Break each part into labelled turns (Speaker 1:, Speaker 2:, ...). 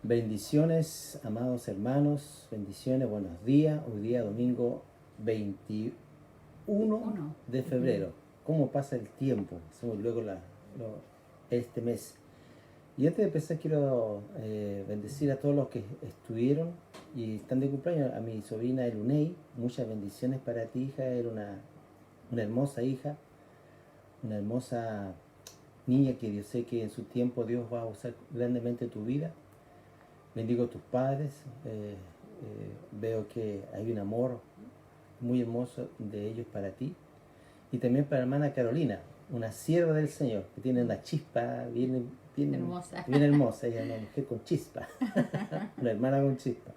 Speaker 1: Bendiciones, amados hermanos, bendiciones, buenos días. Hoy día domingo 21 de febrero. ¿Cómo pasa el tiempo? Hacemos luego este mes. Y antes de empezar quiero bendecir a todos los que estuvieron y están de cumpleaños. A mi sobrina Elunei, muchas bendiciones para ti, hija. Era una hermosa hija, una hermosa niña que yo sé que en su tiempo Dios va a usar grandemente tu vida. Bendigo a tus padres, veo que hay un amor muy hermoso de ellos para ti. Y también para la hermana Carolina, una sierva del Señor, que tiene una chispa bien hermosa. Bien hermosa, ella es una mujer con chispa, una hermana con chispa.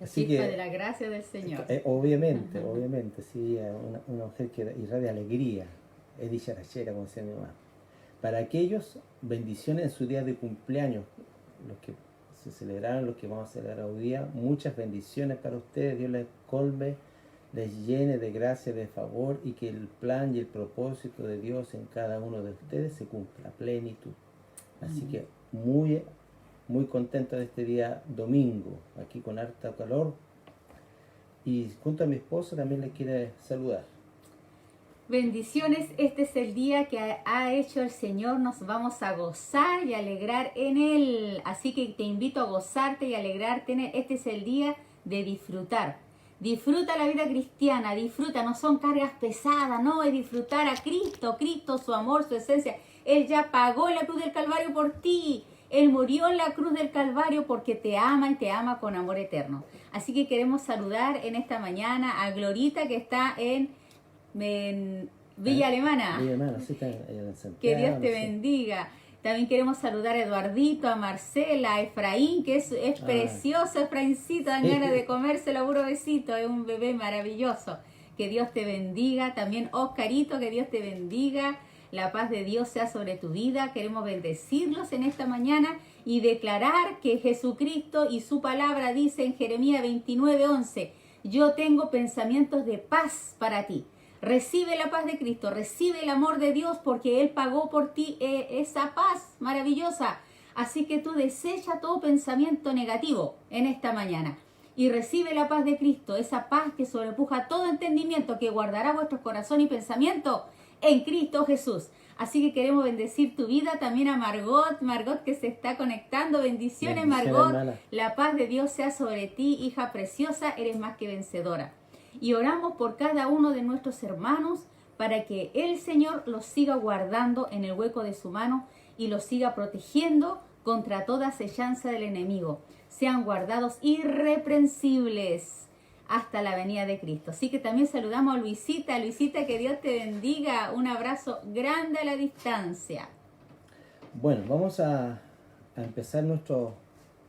Speaker 2: La chispa de la gracia del Señor.
Speaker 1: Obviamente, sí, una mujer que irradia alegría, es dicharachera, como decía mi mamá. Para aquellos, bendiciones en su día de cumpleaños, los que se celebraron, los que vamos a celebrar hoy día, muchas bendiciones para ustedes. Dios les colme, les llene de gracia, de favor, y que el plan y el propósito de Dios en cada uno de ustedes se cumpla a plenitud. Así que muy contento de este día domingo, aquí con harta calor, y junto a mi esposa también le quiere saludar.
Speaker 2: Bendiciones, este es el día que ha hecho el Señor, nos vamos a gozar y alegrar en Él. Así que te invito a gozarte y alegrarte en Él. Este es el día de disfrutar. Disfruta la vida cristiana, disfruta, no son cargas pesadas, no, es disfrutar a Cristo, su amor, su esencia. Él ya pagó en la cruz del Calvario por ti. Él murió en la cruz del Calvario porque te ama y te ama con amor eterno. Así que queremos saludar en esta mañana a Glorita que está en Villa Alemana.
Speaker 1: Villa Alemana, sí, está en Santiago.
Speaker 2: Que Dios te bendiga. También queremos saludar a Eduardito, a Marcela, a Efraín, que es precioso, Efraíncito, dan ganas de comérselo, puro besito, es un bebé maravilloso. Que Dios te bendiga. También Oscarito, que Dios te bendiga. La paz de Dios sea sobre tu vida. Queremos bendecirlos en esta mañana y declarar que Jesucristo y su palabra dice en Jeremías 29:11, yo tengo pensamientos de paz para ti. Recibe la paz de Cristo, recibe el amor de Dios porque Él pagó por ti esa paz maravillosa. Así que tú desecha todo pensamiento negativo en esta mañana y recibe la paz de Cristo, esa paz que sobrepuja todo entendimiento, que guardará vuestro corazón y pensamiento en Cristo Jesús. Así que queremos bendecir tu vida, también a Margot que se está conectando. Bendiciones, Margot, hermana. La paz de Dios sea sobre ti, hija preciosa, eres más que vencedora. Y oramos por cada uno de nuestros hermanos para que el Señor los siga guardando en el hueco de su mano y los siga protegiendo contra toda acechanza del enemigo. Sean guardados irreprensibles hasta la venida de Cristo. Así que también saludamos a Luisita. Luisita, que Dios te bendiga. Un abrazo grande a la distancia.
Speaker 1: Bueno, vamos a empezar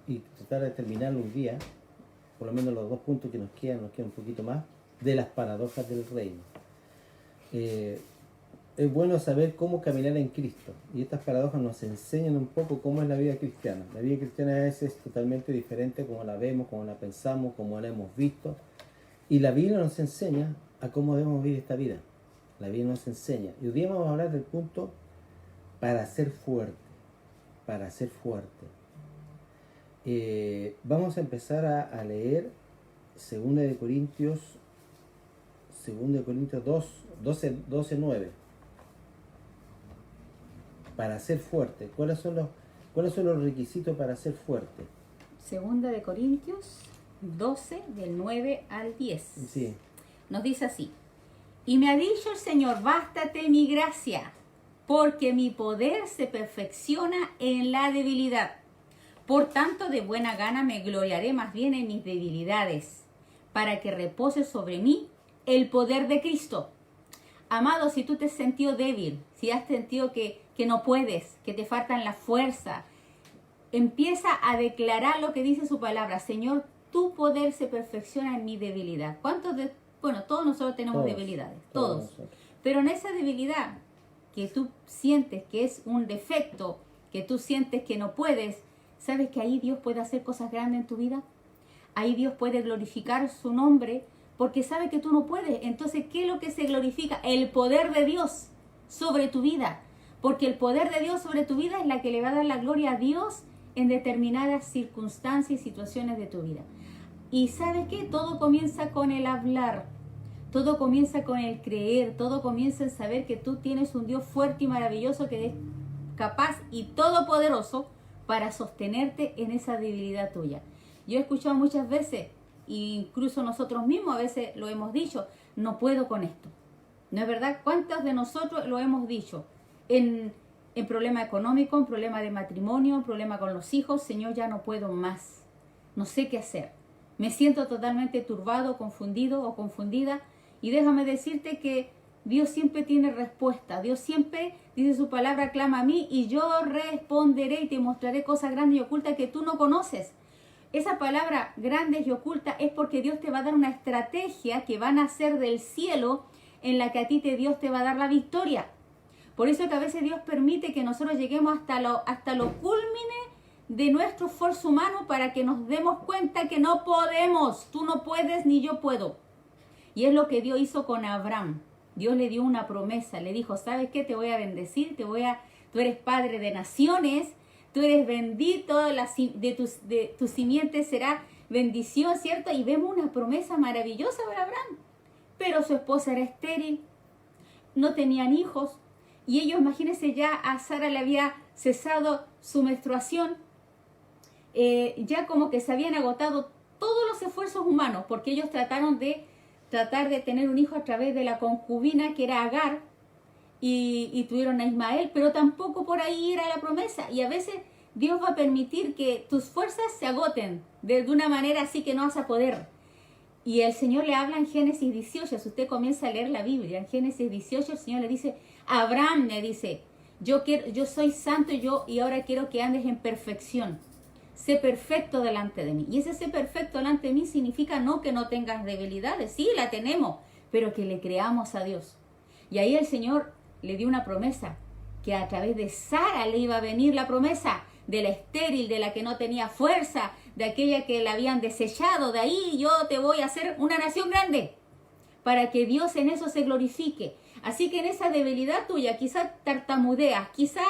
Speaker 1: y tratar de terminar los días, por lo menos los 2 puntos que nos quedan un poquito más, de las paradojas del reino. Es bueno saber cómo caminar en Cristo, y estas paradojas nos enseñan un poco cómo es la vida cristiana. La vida cristiana a veces es totalmente diferente como la vemos, como la pensamos, como la hemos visto, y la Biblia nos enseña a cómo debemos vivir esta vida. La Biblia nos enseña, y hoy día vamos a hablar del punto para ser fuerte. Vamos a empezar a leer 2 Corintios 12:9. Para ser fuerte. ¿Cuáles son los requisitos para ser fuerte?
Speaker 2: 2 Corintios 12, del 9 al 10.
Speaker 1: Sí.
Speaker 2: Nos dice así: y me ha dicho el Señor, bástate mi gracia, porque mi poder se perfecciona en la debilidad. Por tanto, de buena gana me gloriaré más bien en mis debilidades, para que repose sobre mí el poder de Cristo. Amado, si tú te has sentido débil, si has sentido que no puedes, que te faltan la fuerza, empieza a declarar lo que dice su palabra. Señor, tu poder se perfecciona en mi debilidad. Todos nosotros tenemos debilidades, todos. Pero en esa debilidad que tú sientes que es un defecto, que tú sientes que no puedes, ¿sabes que ahí Dios puede hacer cosas grandes en tu vida? Ahí Dios puede glorificar su nombre, porque sabe que tú no puedes. Entonces, ¿qué es lo que se glorifica? El poder de Dios sobre tu vida. Porque el poder de Dios sobre tu vida es la que le va a dar la gloria a Dios en determinadas circunstancias y situaciones de tu vida. Y ¿sabes qué? Todo comienza con el hablar, todo comienza con el creer, todo comienza en saber que tú tienes un Dios fuerte y maravilloso que es capaz y todopoderoso para sostenerte en esa debilidad tuya. Yo he escuchado muchas veces, incluso nosotros mismos a veces lo hemos dicho, no puedo con esto. ¿No es verdad? ¿Cuántos de nosotros lo hemos dicho? En problema económico, en problema de matrimonio, en problema con los hijos, Señor, ya no puedo más. No sé qué hacer. Me siento totalmente turbado, confundido o confundida. Y déjame decirte que Dios siempre tiene respuesta. Dios siempre dice su palabra, clama a mí y yo responderé y te mostraré cosas grandes y ocultas que tú no conoces. Esa palabra grandes y ocultas es porque Dios te va a dar una estrategia que va a nacer del cielo en la que a ti Dios te va a dar la victoria. Por eso que a veces Dios permite que nosotros lleguemos hasta lo culmine de nuestro esfuerzo humano para que nos demos cuenta que no podemos. Tú no puedes ni yo puedo. Y es lo que Dios hizo con Abraham. Dios le dio una promesa, le dijo, ¿sabes qué? Te voy a bendecir, tú eres padre de naciones, tú eres bendito, de tu simiente será bendición, ¿cierto? Y vemos una promesa maravillosa para Abraham. Pero su esposa era estéril, no tenían hijos, y ellos, imagínense, ya a Sara le había cesado su menstruación, ya como que se habían agotado todos los esfuerzos humanos, porque ellos trataron de tener un hijo a través de la concubina que era Agar, y tuvieron a Ismael, pero tampoco por ahí era la promesa. Y a veces Dios va a permitir que tus fuerzas se agoten de una manera así que no vas a poder. Y el Señor le habla en Génesis 18, si usted comienza a leer la Biblia, en Génesis 18 el Señor le dice, Abraham le dice, yo soy santo y ahora quiero que andes en perfección. Sé perfecto delante de mí. Y ese ser perfecto delante de mí significa no que no tengas debilidades, sí, la tenemos, pero que le creamos a Dios. Y ahí el Señor le dio una promesa, que a través de Sara le iba a venir la promesa, de la estéril, de la que no tenía fuerza, de aquella que la habían desechado. De ahí yo te voy a hacer una nación grande, para que Dios en eso se glorifique. Así que en esa debilidad tuya, quizás tartamudeas, quizás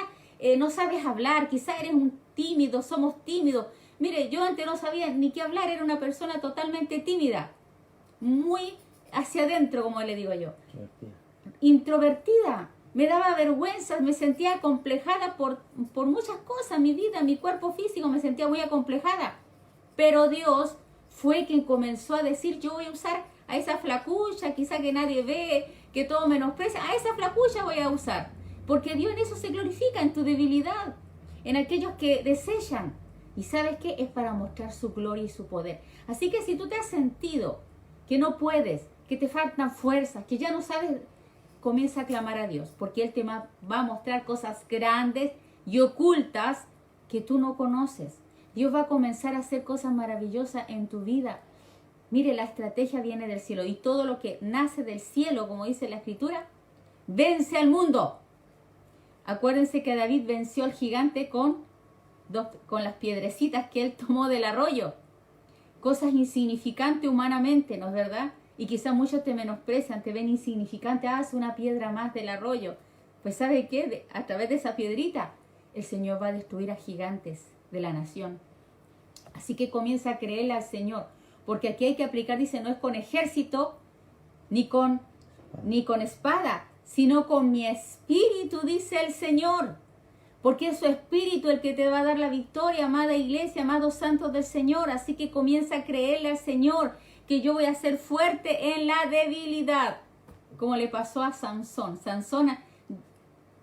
Speaker 2: no sabes hablar, quizás eres un tímido, somos tímidos. Mire, yo antes no sabía ni qué hablar, era una persona totalmente tímida, muy hacia adentro, como le digo yo. Introvertida. Me daba vergüenza, me sentía acomplejada por muchas cosas, mi vida, mi cuerpo físico, me sentía muy acomplejada. Pero Dios fue quien comenzó a decir, yo voy a usar a esa flacucha, quizá que nadie ve, que todo menosprecia, a esa flacucha voy a usar. Porque Dios en eso se glorifica, en tu debilidad, en aquellos que desechan. Y ¿sabes qué? Es para mostrar su gloria y su poder. Así que si tú te has sentido que no puedes, que te faltan fuerzas, que ya no sabes, comienza a clamar a Dios, porque Él te va a mostrar cosas grandes y ocultas que tú no conoces. Dios va a comenzar a hacer cosas maravillosas en tu vida. Mire, la estrategia viene del cielo y todo lo que nace del cielo, como dice la Escritura, vence al mundo. Acuérdense que David venció al gigante con las piedrecitas que él tomó del arroyo. Cosas insignificantes humanamente, ¿no es verdad? Y quizás muchos te menosprecian, te ven insignificante, haz una piedra más del arroyo. Pues ¿sabe qué? A través de esa piedrita, el Señor va a destruir a gigantes de la nación. Así que comienza a creerle al Señor, porque aquí hay que aplicar, dice, no es con ejército, ni con espada, sino con mi espíritu, dice el Señor. Porque es su espíritu el que te va a dar la victoria, amada iglesia, amados santos del Señor. Así que comienza a creerle al Señor, que yo voy a ser fuerte en la debilidad, como le pasó a Sansón. Sansón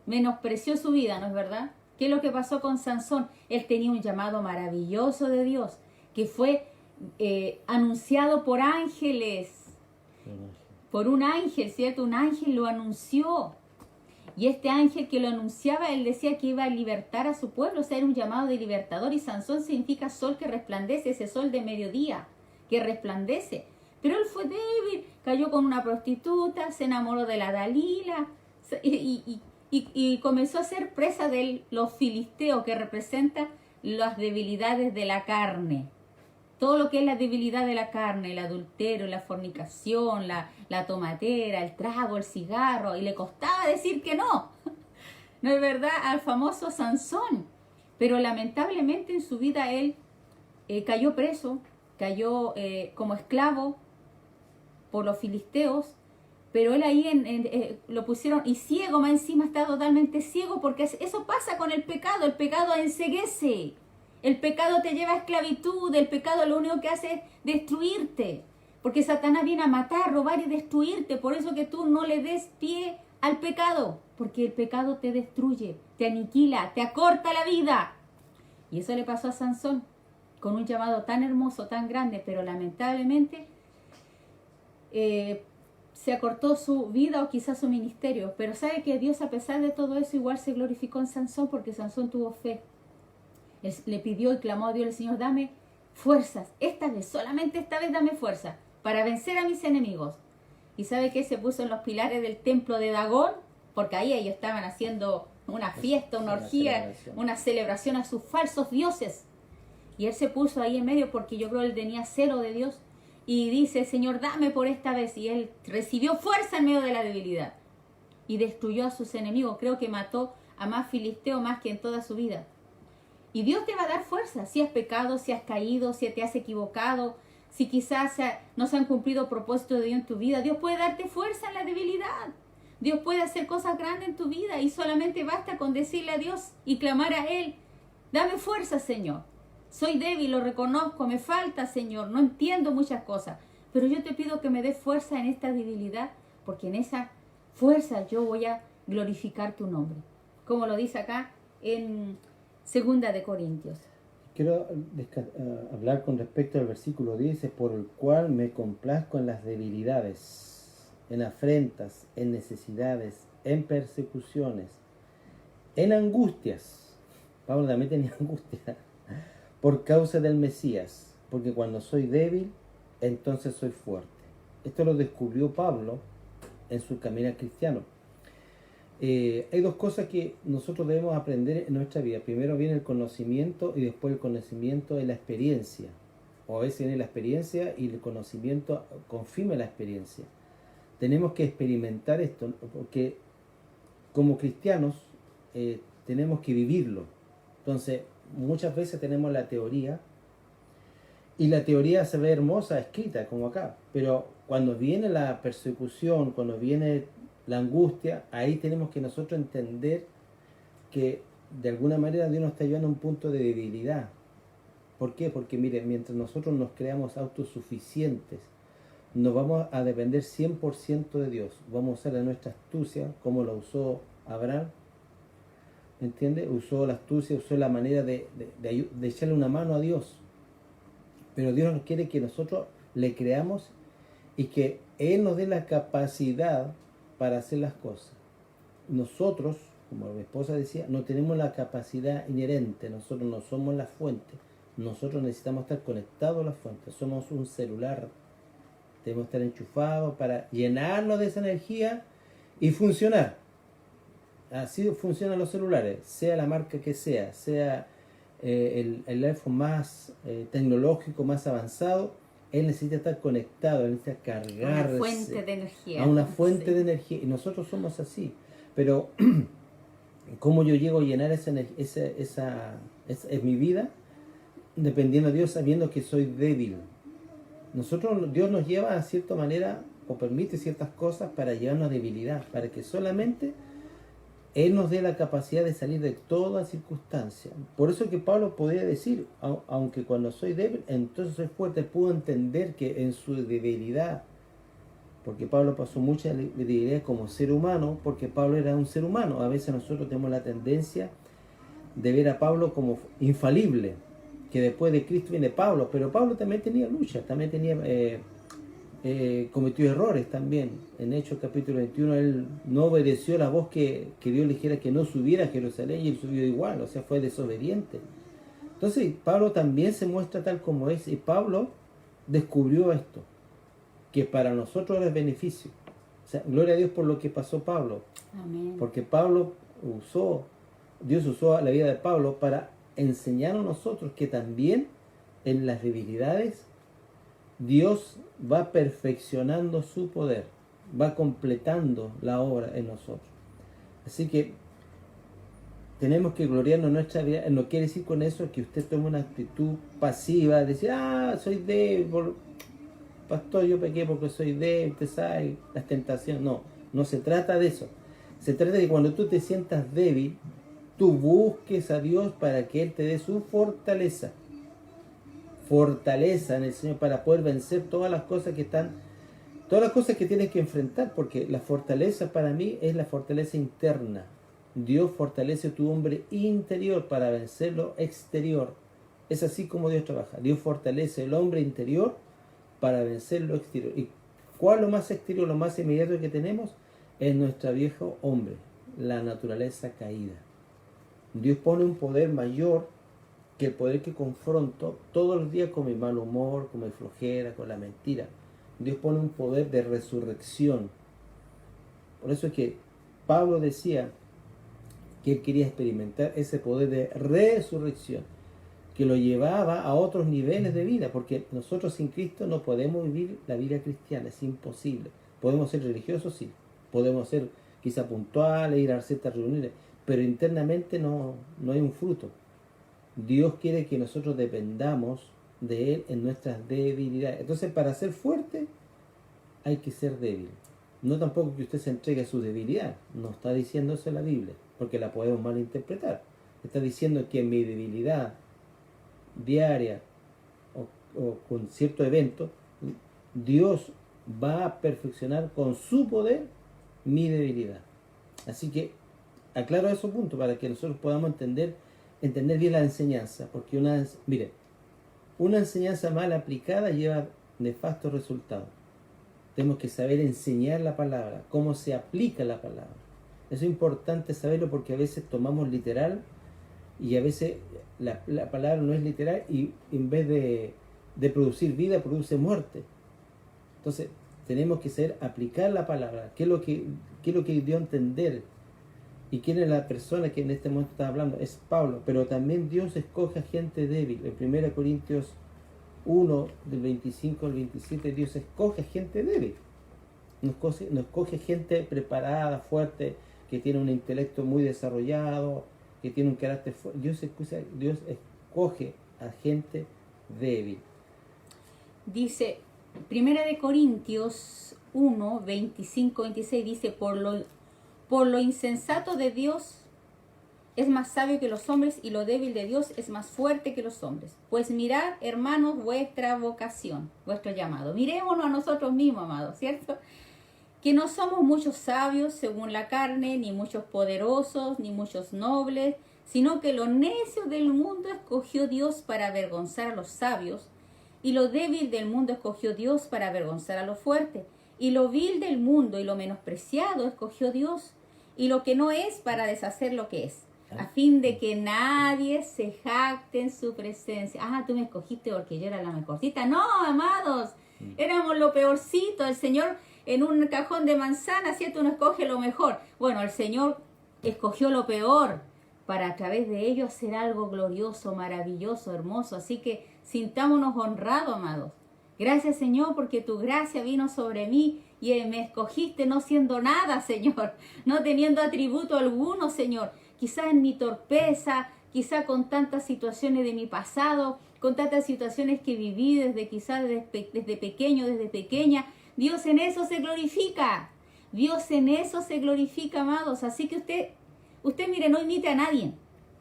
Speaker 2: menospreció su vida, ¿no es verdad? ¿Qué es lo que pasó con Sansón? Él tenía un llamado maravilloso de Dios, que fue anunciado por ángeles, por un ángel, ¿cierto? Un ángel lo anunció. Y este ángel que lo anunciaba, él decía que iba a libertar a su pueblo, o sea, era un llamado de libertador. Y Sansón significa sol que resplandece, ese sol de mediodía que resplandece. Pero él fue débil, cayó con una prostituta, se enamoró de la Dalila y comenzó a ser presa de los filisteos, que representan las debilidades de la carne. Todo lo que es la debilidad de la carne, el adulterio, la fornicación, la tomatera, el trago, el cigarro, y le costaba decir que no. No es verdad, al famoso Sansón. pero lamentablemente en su vida él cayó preso, cayó como esclavo por los filisteos, pero él ahí lo pusieron, y ciego más encima, está totalmente ciego, porque eso pasa con el pecado enceguece, el pecado te lleva a esclavitud, el pecado lo único que hace es destruirte, porque Satanás viene a matar, robar y destruirte, por eso que tú no le des pie al pecado, porque el pecado te destruye, te aniquila, te acorta la vida. Y eso le pasó a Sansón, con un llamado tan hermoso, tan grande, pero lamentablemente se acortó su vida o quizás su ministerio. Pero sabe que Dios, a pesar de todo eso, igual se glorificó en Sansón, porque Sansón tuvo fe. Él le pidió y clamó a Dios, el Señor, dame fuerzas, esta vez, solamente esta vez dame fuerza para vencer a mis enemigos. Y sabe que se puso en los pilares del templo de Dagón, porque ahí ellos estaban haciendo una fiesta, una orgía, una celebración a sus falsos dioses. Y él se puso ahí en medio porque yo creo que él tenía celo de Dios. Y dice, Señor, dame por esta vez. Y él recibió fuerza en medio de la debilidad. Y destruyó a sus enemigos. Creo que mató a más filisteos más que en toda su vida. Y Dios te va a dar fuerza. Si has pecado, si has caído, si te has equivocado, si quizás no se han cumplido propósitos de Dios en tu vida, Dios puede darte fuerza en la debilidad. Dios puede hacer cosas grandes en tu vida y solamente basta con decirle a Dios y clamar a Él. Dame fuerza, Señor. Soy débil, lo reconozco, me falta, Señor, no entiendo muchas cosas, pero yo te pido que me des fuerza en esta debilidad, porque en esa fuerza yo voy a glorificar tu nombre. Como lo dice acá en 2 de Corintios.
Speaker 1: Quiero hablar con respecto al versículo 10, por el cual me complazco en las debilidades, en afrentas, en necesidades, en persecuciones, en angustias. Pablo también tenía angustia. Por causa del Mesías, porque cuando soy débil, entonces soy fuerte. Esto lo descubrió Pablo en su camino cristiano. Hay dos cosas que nosotros debemos aprender en nuestra vida. Primero viene el conocimiento y después el conocimiento de la experiencia. O a veces viene la experiencia y el conocimiento confirma la experiencia. Tenemos que experimentar esto, porque como cristianos tenemos que vivirlo. Entonces, muchas veces tenemos la teoría, y la teoría se ve hermosa escrita, como acá, pero cuando viene la persecución, cuando viene la angustia, ahí tenemos que nosotros entender que de alguna manera Dios nos está llevando a un punto de debilidad. ¿Por qué? Porque miren, mientras nosotros nos creamos autosuficientes, nos vamos a depender 100% de Dios, vamos a usar de nuestra astucia, como lo usó Abraham, ¿me entiende? Usó la astucia, usó la manera de echarle una mano a Dios. Pero Dios nos quiere que nosotros le creamos y que Él nos dé la capacidad para hacer las cosas. Nosotros, como mi esposa decía, no tenemos la capacidad inherente, nosotros no somos la fuente. Nosotros necesitamos estar conectados a la fuente, somos un celular. Debemos estar enchufados para llenarnos de esa energía y funcionar. Así funcionan los celulares, sea la marca que sea el iPhone más tecnológico, más avanzado, él necesita estar conectado, él necesita cargarse
Speaker 2: una fuente de energía,
Speaker 1: a una fuente de energía, y nosotros somos así. Pero ¿cómo yo llego a llenar esa es mi vida? Dependiendo de Dios, sabiendo que soy débil. Dios nos lleva a cierta manera, o permite ciertas cosas para llevarnos a debilidad, para que solamente Él nos dé la capacidad de salir de toda circunstancia. Por eso que Pablo podía decir, aunque cuando soy débil, entonces soy fuerte. Pudo entender que en su debilidad, porque Pablo pasó mucha debilidad como ser humano, porque Pablo era un ser humano. A veces nosotros tenemos la tendencia de ver a Pablo como infalible, que después de Cristo viene Pablo, pero Pablo también tenía luchas, también tenía... cometió errores también. En Hechos capítulo 21 él no obedeció la voz que Dios le dijera que no subiera a Jerusalén, y él subió igual, o sea, fue desobediente. Entonces Pablo también se muestra tal como es, y Pablo descubrió esto, que para nosotros era beneficio. O sea, gloria a Dios por lo que pasó Pablo.
Speaker 2: Amén.
Speaker 1: Porque Dios usó la vida de Pablo para enseñarnos a nosotros que también en las debilidades Dios va perfeccionando su poder, va completando la obra en nosotros. Así que tenemos que gloriarnos en nuestra vida. No quiere decir con eso que usted tome una actitud pasiva, decir, soy débil, pastor, yo pequé porque soy débil, usted sabe, las tentaciones. No, no se trata de eso. Se trata de que cuando tú te sientas débil, tú busques a Dios para que Él te dé su fortaleza. Fortaleza en el Señor para poder vencer todas las cosas que tienes que enfrentar, porque la fortaleza para mí es la fortaleza interna. Dios fortalece tu hombre interior para vencer lo exterior. Es así como Dios trabaja. Dios fortalece el hombre interior para vencer lo exterior. ¿Y cuál es lo más exterior, lo más inmediato que tenemos? Es nuestro viejo hombre, la naturaleza caída. Dios pone un poder mayor que el poder que confronto todos los días con mi mal humor, con mi flojera, con la mentira. Dios pone un poder de resurrección. Por eso es que Pablo decía que él quería experimentar ese poder de resurrección, que lo llevaba a otros niveles de vida, porque nosotros sin Cristo no podemos vivir la vida cristiana, es imposible. Podemos ser religiosos, sí, podemos ser quizá puntuales, ir a ciertas reuniones, pero internamente no hay un fruto. Dios quiere que nosotros dependamos de Él en nuestras debilidades. Entonces, para ser fuerte, hay que ser débil. No tampoco que usted se entregue a su debilidad. No está diciendo eso la Biblia, porque la podemos malinterpretar. Está diciendo que en mi debilidad diaria o con cierto evento, Dios va a perfeccionar con su poder mi debilidad. Así que aclaro esos puntos para que nosotros podamos entender bien la enseñanza, porque una enseñanza mal aplicada lleva nefastos resultados. Tenemos que saber enseñar la palabra, cómo se aplica la palabra. Eso es importante saberlo, porque a veces tomamos literal y a veces la palabra no es literal, y en vez de producir vida, produce muerte. Entonces tenemos que saber aplicar la palabra. ¿Qué es lo que dio a entender? ¿Y quién es la persona que en este momento está hablando? Es Pablo. Pero también Dios escoge a gente débil. En 1 Corintios 1, del 25 al 27, Dios escoge a gente débil. No escoge gente preparada, fuerte, que tiene un intelecto muy desarrollado, que tiene un carácter fuerte. Dios escoge a gente débil.
Speaker 2: Dice, 1 Corintios 1, 25, 26, dice, por lo insensato de Dios es más sabio que los hombres, y lo débil de Dios es más fuerte que los hombres. Pues mirad, hermanos, vuestra vocación, vuestro llamado. Mirémonos a nosotros mismos, amados, ¿cierto? Que no somos muchos sabios según la carne, ni muchos poderosos, ni muchos nobles, sino que lo necio del mundo escogió Dios para avergonzar a los sabios, y lo débil del mundo escogió Dios para avergonzar a lo fuerte, y lo vil del mundo y lo menospreciado escogió Dios, y lo que no es, para deshacer lo que es, a fin de que nadie se jacte en su presencia. Tú me escogiste porque yo era la mejorcita. No, amados, éramos lo peorcito. El Señor, en un cajón de manzanas, ¿cierto? Uno escoge lo mejor. Bueno, el Señor escogió lo peor para a través de ello hacer algo glorioso, maravilloso, hermoso. Así que sintámonos honrados, amados. Gracias, Señor, porque tu gracia vino sobre mí y me escogiste no siendo nada, Señor, no teniendo atributo alguno, Señor. Quizá en mi torpeza, quizá con tantas situaciones de mi pasado, con tantas situaciones que viví desde pequeño, desde pequeña. Dios en eso se glorifica. Dios en eso se glorifica, amados. Así que usted mire, no imite a nadie.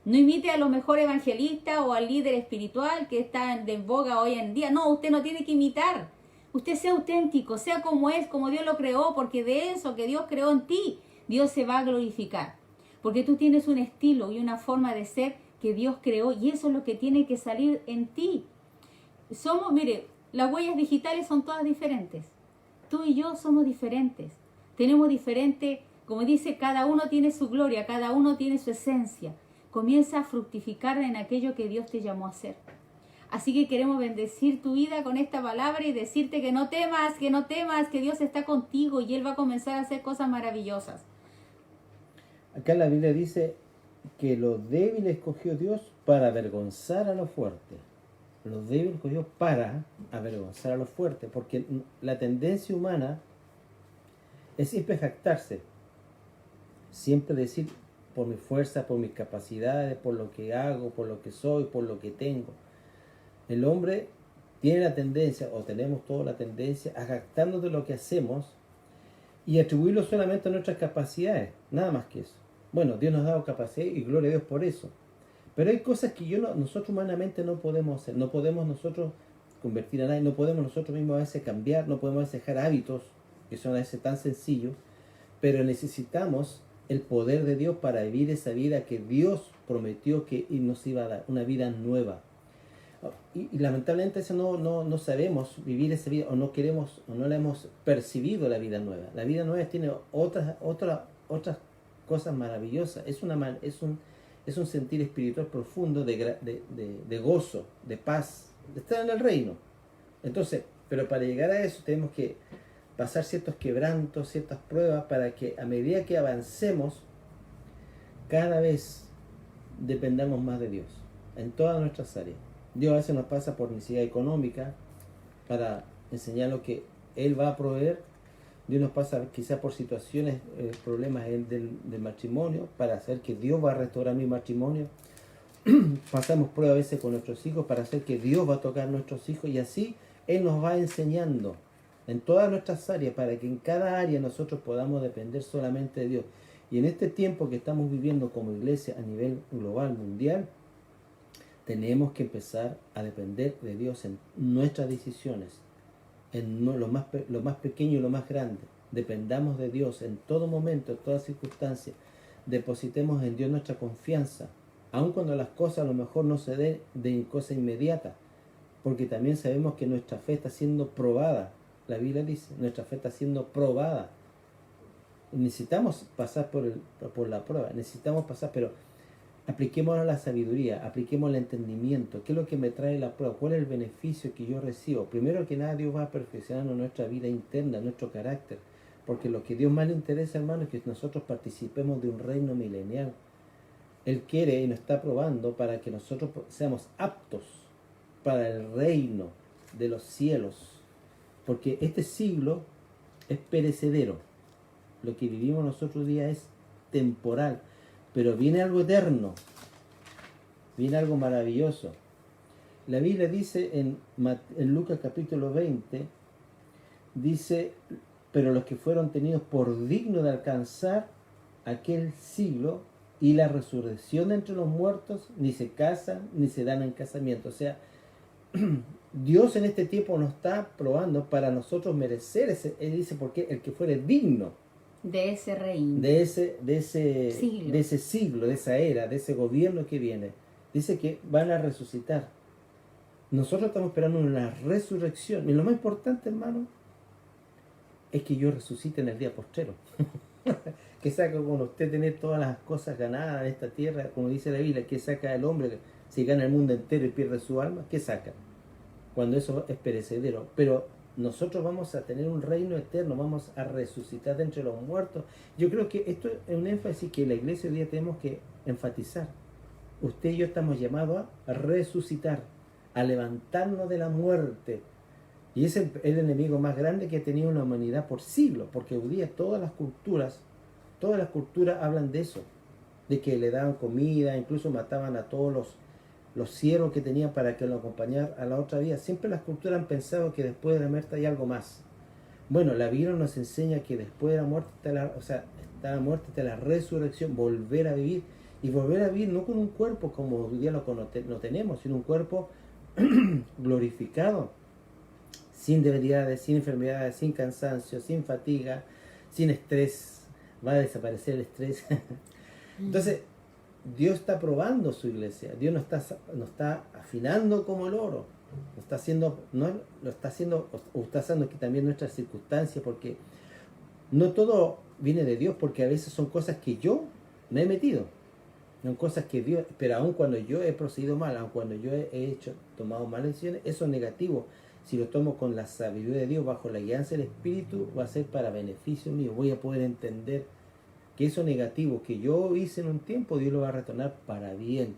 Speaker 2: No imite a los mejores evangelistas o al líder espiritual que está de boga hoy en día. No, usted no tiene que imitar. Usted sea auténtico, sea como es, como Dios lo creó, porque de eso que Dios creó en ti, Dios se va a glorificar. Porque tú tienes un estilo y una forma de ser que Dios creó, y eso es lo que tiene que salir en ti. Mire, las huellas digitales son todas diferentes. Tú y yo somos diferentes. Tenemos diferente, como dice, cada uno tiene su gloria, cada uno tiene su esencia. Comienza a fructificar en aquello que Dios te llamó a hacer. Así que queremos bendecir tu vida con esta palabra y decirte que no temas, que Dios está contigo y Él va a comenzar a hacer cosas maravillosas.
Speaker 1: Acá la Biblia dice que lo débil escogió Dios para avergonzar a lo fuerte. Lo débil escogió para avergonzar a lo fuerte, porque la tendencia humana es siempre jactarse, siempre decir por mi fuerza, por mis capacidades, por lo que hago, por lo que soy, por lo que tengo. El hombre tiene la tendencia, o tenemos toda la tendencia, a jactarnos de lo que hacemos y atribuirlo solamente a nuestras capacidades, nada más que eso. Bueno, Dios nos ha dado capacidad y gloria a Dios por eso. Pero hay cosas que nosotros humanamente no podemos hacer, no podemos nosotros convertir a nadie, no podemos nosotros mismos a veces cambiar, no podemos a veces dejar hábitos que son a veces tan sencillos, pero necesitamos el poder de Dios para vivir esa vida que Dios prometió que nos iba a dar, una vida nueva. Y lamentablemente eso no sabemos vivir esa vida, o no queremos, o no la hemos percibido la vida nueva. La vida nueva tiene otras cosas maravillosas. Es un sentir espiritual profundo de gozo, de paz, de estar en el reino. Entonces, pero para llegar a eso tenemos que pasar ciertos quebrantos, ciertas pruebas, para que a medida que avancemos, cada vez dependamos más de Dios, en todas nuestras áreas. Dios a veces nos pasa por necesidad económica, para enseñar lo que Él va a proveer. Dios nos pasa quizás por situaciones, problemas del matrimonio, para hacer que Dios va a restaurar mi matrimonio. Pasamos pruebas a veces con nuestros hijos, para hacer que Dios va a tocar a nuestros hijos, y así Él nos va enseñando en todas nuestras áreas, para que en cada área nosotros podamos depender solamente de Dios. Y en este tiempo que estamos viviendo como iglesia a nivel global, mundial, tenemos que empezar a depender de Dios en nuestras decisiones, en lo más pequeño y lo más grande. Dependamos de Dios en todo momento, en todas circunstancias. Depositemos en Dios nuestra confianza, aun cuando las cosas a lo mejor no se den de cosa inmediata, porque también sabemos que nuestra fe está siendo probada. La Biblia dice, nuestra fe está siendo probada. Necesitamos pasar por la prueba, necesitamos pasar, pero apliquémonos la sabiduría, apliquemos el entendimiento. ¿Qué es lo que me trae la prueba? ¿Cuál es el beneficio que yo recibo? Primero que nada, Dios va perfeccionando nuestra vida interna, nuestro carácter, porque lo que Dios más le interesa, hermano, es que nosotros participemos de un reino milenial. Él quiere y nos está probando para que nosotros seamos aptos para el reino de los cielos, porque este siglo es perecedero. Lo que vivimos nosotros hoy día es temporal, pero viene algo eterno, viene algo maravilloso. La Biblia dice en Lucas capítulo 20, dice, pero los que fueron tenidos por dignos de alcanzar aquel siglo y la resurrección de entre los muertos, ni se casan ni se dan en casamiento. O sea, Dios en este tiempo nos está probando para nosotros merecer ese. Él dice, porque el que fuere digno
Speaker 2: de ese reino,
Speaker 1: de ese siglo, de esa era, de ese gobierno que viene, dice que van a resucitar. Nosotros estamos esperando una resurrección, y lo más importante, hermano, es que yo resucite en el día postrero. Que saca con usted tener todas las cosas ganadas en esta tierra, como dice la Biblia, que saca el hombre si gana el mundo entero y pierde su alma. ¿Qué saca? Cuando eso es perecedero. Pero nosotros vamos a tener un reino eterno, vamos a resucitar de entre los muertos. Yo creo que esto es un énfasis que la iglesia hoy día tenemos que enfatizar. Usted y yo estamos llamados a resucitar, a levantarnos de la muerte. Y es el enemigo más grande que ha tenido la humanidad por siglos, porque hoy día todas las culturas hablan de eso, de que le daban comida, incluso mataban a todos los siervos que tenían para que lo acompañaran a la otra vida. Siempre las culturas han pensado que después de la muerte hay algo más. Bueno, la Biblia nos enseña que después de la muerte está la muerte, está la resurrección, volver a vivir. Y volver a vivir no con un cuerpo como hoy día lo tenemos, sino un cuerpo glorificado, sin debilidades, sin enfermedades, sin cansancio, sin fatiga, sin estrés. Va a desaparecer el estrés. Entonces, Dios está probando su iglesia. Dios nos está afinando como el oro. Está haciendo que también nuestras circunstancias, porque no todo viene de Dios, porque a veces son cosas que yo me he metido. Son cosas que Dios, pero aun cuando yo he procedido mal, aun cuando yo he tomado malas decisiones, eso es negativo. Si lo tomo con la sabiduría de Dios, bajo la guianza del Espíritu, va a ser para beneficio mío. Voy a poder entender que eso negativo que yo hice en un tiempo, Dios lo va a retornar para bien.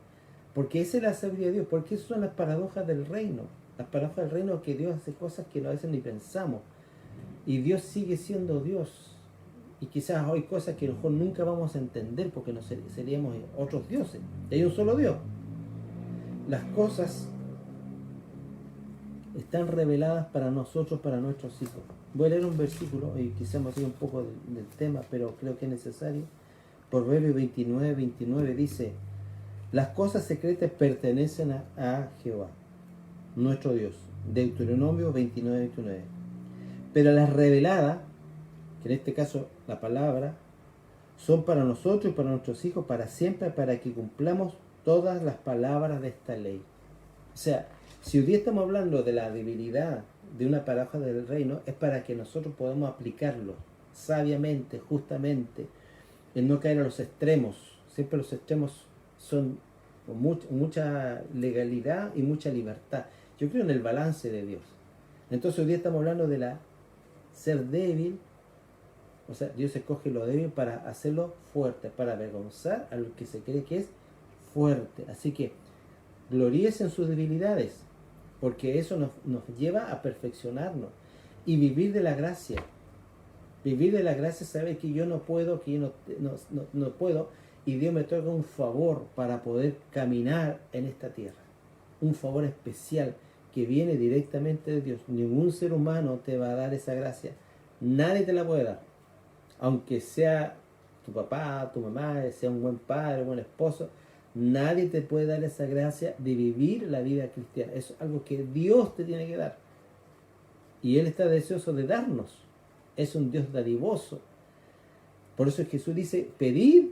Speaker 1: Porque esa es la sabiduría de Dios, porque esas son las paradojas del reino. Las paradojas del reino, que Dios hace cosas que a veces ni pensamos. Y Dios sigue siendo Dios. Y quizás hay cosas que a lo mejor nunca vamos a entender porque seríamos otros dioses. Y hay un solo Dios. Las cosas están reveladas para nosotros, para nuestros hijos. Voy a leer un versículo, y quizás me siga un poco del tema, pero creo que es necesario. Proverbios 29 dice: las cosas secretas pertenecen a Jehová, nuestro Dios. Deuteronomio 29. Pero las reveladas, que en este caso la palabra, son para nosotros y para nuestros hijos para siempre, para que cumplamos todas las palabras de esta ley. O sea, si hoy día estamos hablando de la debilidad de una paradoja del reino, es para que nosotros podamos aplicarlo sabiamente, justamente, en no caer a los extremos. Siempre los extremos son con mucha legalidad y mucha libertad. Yo creo en el balance de Dios. Entonces hoy día estamos hablando de ser débil. O sea, Dios escoge lo débil para hacerlo fuerte, para avergonzar a lo que se cree que es fuerte. Así que gloríese en sus debilidades, porque eso nos lleva a perfeccionarnos y vivir de la gracia. Vivir de la gracia, saber que yo no puedo, que yo no puedo, y Dios me otorga un favor para poder caminar en esta tierra. Un favor especial que viene directamente de Dios. Ningún ser humano te va a dar esa gracia. Nadie te la puede dar. Aunque sea tu papá, tu mamá, sea un buen padre, un buen esposo, nadie te puede dar esa gracia de vivir la vida cristiana. Es algo que Dios te tiene que dar. Y Él está deseoso de darnos. Es un Dios dadivoso. Por eso Jesús dice: pedid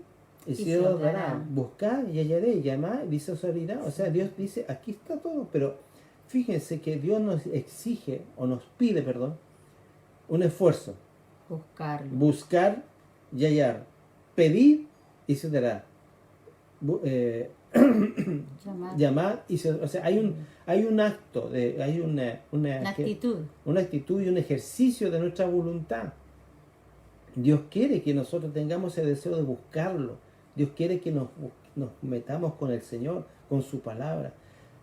Speaker 1: y se os dará, buscad y hallaré, llamad y se os abrirá. O sea, Dios dice: aquí está todo. Pero fíjense que Dios nos exige, o nos pide, perdón, un esfuerzo. Buscar y hallar. Pedir y se os dará. Llamad y se, o sea, hay un acto, hay una actitud y un ejercicio de nuestra voluntad. Dios quiere que nosotros tengamos ese deseo de buscarlo. Dios quiere que nos metamos con el Señor, con su palabra.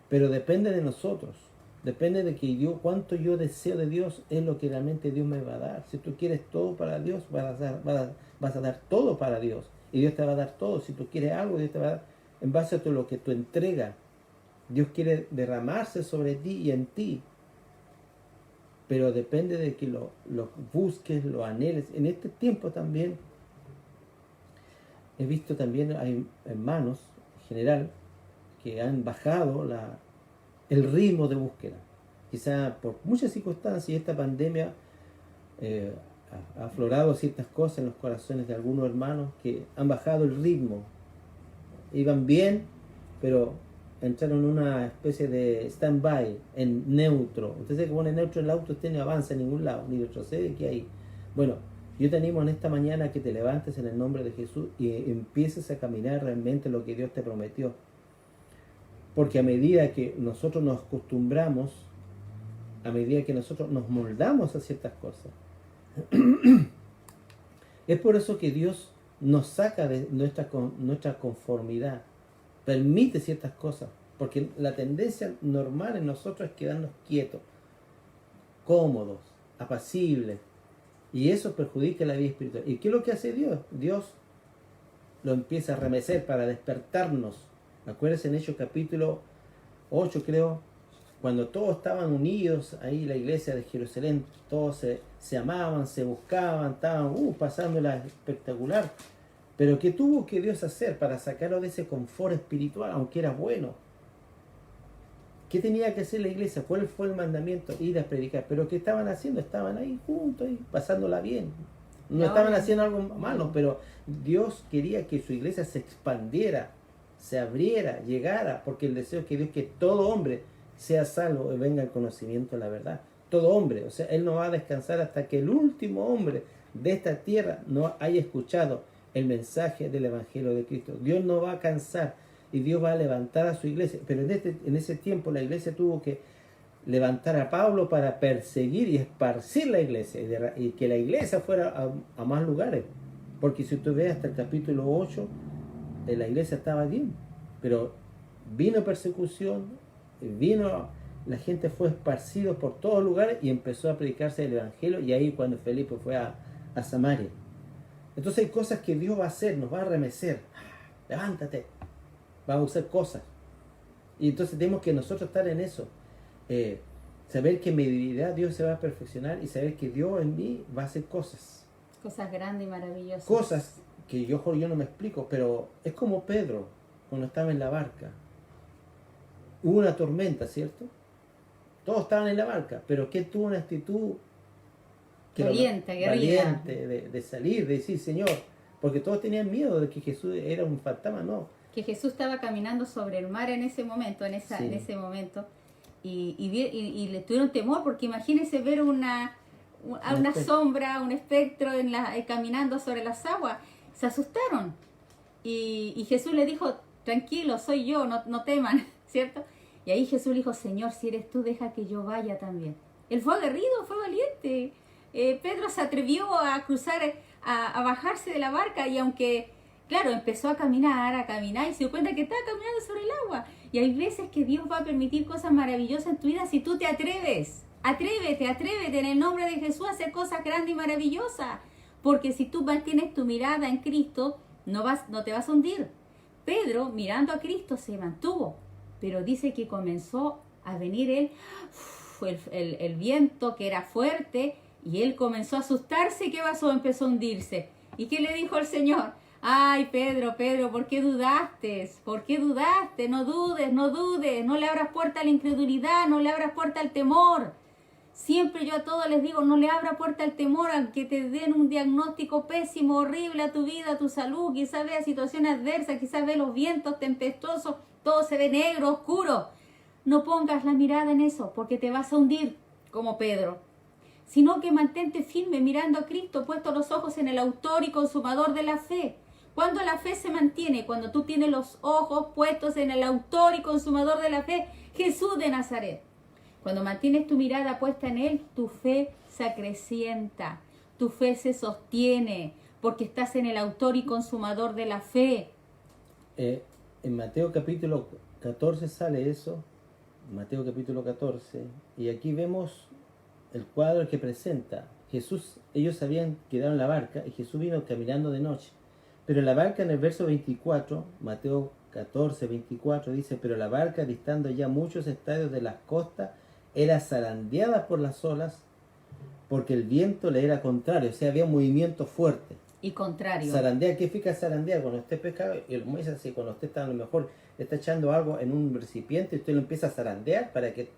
Speaker 1: Pero depende de nosotros. Depende de que cuánto yo deseo de Dios, es lo que realmente Dios me va a dar. Si tú quieres todo para Dios, vas a dar todo para Dios. Y Dios te va a dar todo. Si tú quieres algo, Dios te va a dar en base a lo que tú entregas. Dios quiere derramarse sobre ti y en ti. Pero depende de que lo busques, lo anheles. En este tiempo también he visto también, hay hermanos en general que han bajado el ritmo de búsqueda. Quizá por muchas circunstancias, esta pandemia ha aflorado ciertas cosas en los corazones de algunos hermanos que han bajado el ritmo. Iban bien, pero entraron en una especie de stand-by, en neutro. Usted se pone neutro en el auto, usted no avanza a ningún lado, ni retrocede, que hay. Bueno, yo te animo en esta mañana que te levantes en el nombre de Jesús y empieces a caminar realmente lo que Dios te prometió. Porque a medida que nosotros nos acostumbramos, a medida que nosotros nos moldamos a ciertas cosas, es por eso que Dios nos saca de nuestra conformidad, permite ciertas cosas, porque la tendencia normal en nosotros es quedarnos quietos, cómodos, apacibles, y eso perjudica la vida espiritual. ¿Y qué es lo que hace Dios? Dios lo empieza a remecer para despertarnos. Acuérdense en Hechos capítulo 8, creo, cuando todos estaban unidos ahí, la iglesia de Jerusalén, todos se amaban, se buscaban, estaban pasándola espectacular. Pero ¿qué tuvo que Dios hacer para sacarlo de ese confort espiritual, aunque era bueno? ¿Qué tenía que hacer la iglesia? ¿Cuál fue el mandamiento? Ir a predicar. ¿Pero qué estaban haciendo? Estaban ahí juntos, ahí, pasándola bien. No estaban haciendo algo malo, pero Dios quería que su iglesia se expandiera, se abriera, llegara, porque el deseo es que todo hombre sea salvo y venga al conocimiento de la verdad. Todo hombre, o sea, Él no va a descansar hasta que el último hombre de esta tierra no haya escuchado el mensaje del Evangelio de Cristo. Dios no va a cansar y Dios va a levantar a su iglesia. Pero en ese tiempo la iglesia tuvo que levantar a Pablo para perseguir y esparcir la iglesia y que la iglesia fuera a más lugares. Porque si usted ve hasta el capítulo 8, la iglesia estaba bien, pero vino persecución, la gente fue esparcido por todos lugares y empezó a predicarse el Evangelio, y ahí cuando Felipe fue a Samaria. Entonces hay cosas que Dios va a hacer, nos va a remecer. Levántate, va a usar cosas. Y entonces tenemos que nosotros estar en eso. Saber que en mi debilidad Dios se va a perfeccionar y saber que Dios en mí va a hacer cosas.
Speaker 2: Cosas grandes y maravillosas.
Speaker 1: Cosas que yo no me explico, pero es como Pedro cuando estaba en la barca. Hubo una tormenta, ¿cierto? Todos estaban en la barca, pero que tuvo una actitud
Speaker 2: valiente, guerrera.
Speaker 1: Valiente de salir, de decir, Señor, porque todos tenían miedo de que Jesús era un fantasma, no.
Speaker 2: Que Jesús estaba caminando sobre el mar en ese momento, y le tuvieron temor, porque imagínense ver una sombra, un espectro caminando sobre las aguas. Se asustaron. Y Jesús le dijo, tranquilo, soy yo, no teman, ¿cierto? Y ahí Jesús le dijo, Señor, si eres tú, deja que yo vaya también. Él fue aguerrido, fue valiente. Pedro se atrevió a cruzar, a bajarse de la barca, y aunque, claro, empezó a caminar y se dio cuenta que estaba caminando sobre el agua. Y hay veces que Dios va a permitir cosas maravillosas en tu vida si tú te atreves. Atrévete en el nombre de Jesús a hacer cosas grandes y maravillosas. Porque si tú mantienes tu mirada en Cristo, no te vas a hundir. Pedro, mirando a Cristo, se mantuvo. Pero dice que comenzó a venir el viento, que era fuerte, y él comenzó a asustarse. ¿Qué pasó? Empezó a hundirse. ¿Y qué le dijo el Señor? Ay, Pedro, ¿por qué dudaste? ¿Por qué dudaste? No dudes, no le abras puerta a la incredulidad, no le abras puerta al temor. Siempre yo a todos les digo, no le abra puerta al temor, aunque te den un diagnóstico pésimo, horrible a tu vida, a tu salud, quizás veas situaciones adversas, quizás veas los vientos tempestuosos, todo se ve negro, oscuro. No pongas la mirada en eso, porque te vas a hundir, como Pedro. Sino que mantente firme mirando a Cristo, puesto los ojos en el autor y consumador de la fe. ¿Cuándo la fe se mantiene? Cuando tú tienes los ojos puestos en el autor y consumador de la fe, Jesús de Nazaret. Cuando mantienes tu mirada puesta en Él, tu fe se acrecienta, tu fe se sostiene, porque estás en el autor y consumador de la fe.
Speaker 1: En Mateo capítulo 14 sale eso, Mateo capítulo 14, y aquí vemos el cuadro que presenta. Jesús, ellos habían quedado en la barca y Jesús vino caminando de noche. Pero la barca, en el verso 24, Mateo 14, 24, dice, pero la barca, distando ya muchos estadios de las costas, era zarandeada por las olas, porque el viento le era contrario, o sea, había un movimiento fuerte.
Speaker 2: Y contrario.
Speaker 1: Zarandear, ¿qué significa zarandear? Cuando usted pesca, y como dice así, cuando usted está, a lo mejor está echando algo en un recipiente y usted lo empieza a zarandear para que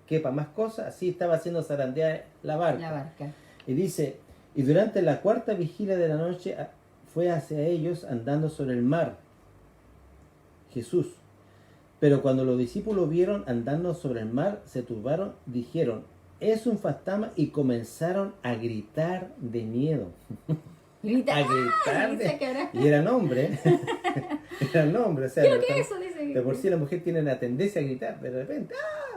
Speaker 1: quepa más cosas, así estaba haciendo zarandear la barca. Y dice, y durante la cuarta vigilia de la noche fue hacia ellos andando sobre el mar, Jesús. Pero cuando los discípulos vieron andando sobre el mar, se turbaron, dijeron, es un fantasma, y comenzaron a gritar de miedo.
Speaker 2: A
Speaker 1: gritar y eran hombres. Eran hombres, o sea, de por sí la mujer tiene la tendencia a gritar, de repente,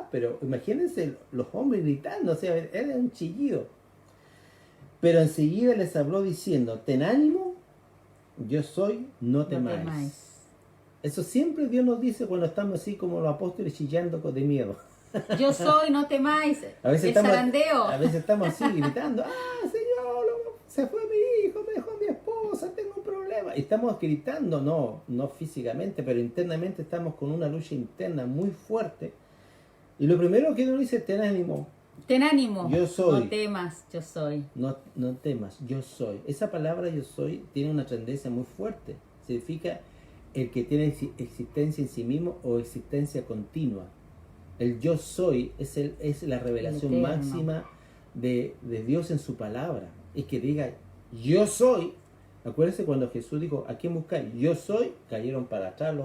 Speaker 1: pero imagínense los hombres gritando, o sea, era un chillido. Pero enseguida les habló diciendo, ten ánimo, yo soy, no temáis. Eso siempre Dios nos dice cuando estamos así como los apóstoles chillando de miedo.
Speaker 2: Yo soy, no temáis.
Speaker 1: A veces
Speaker 2: zarandeo.
Speaker 1: A veces estamos así gritando, Señor, se fue mi hijo, me dejó mi esposa, tengo un problema. Y estamos gritando, no físicamente, pero internamente estamos con una lucha interna muy fuerte. Y lo primero que uno dice, ten ánimo.
Speaker 2: Ten ánimo.
Speaker 1: Yo soy.
Speaker 2: No temas, yo soy.
Speaker 1: No temas, yo soy. Esa palabra yo soy tiene una tendencia muy fuerte. Significa el que tiene existencia en sí mismo o existencia continua. El yo soy es la revelación máxima de Dios en su palabra. Es que diga, yo soy. Acuérdense cuando Jesús dijo, ¿a quién buscáis? Yo soy, cayeron para atrás.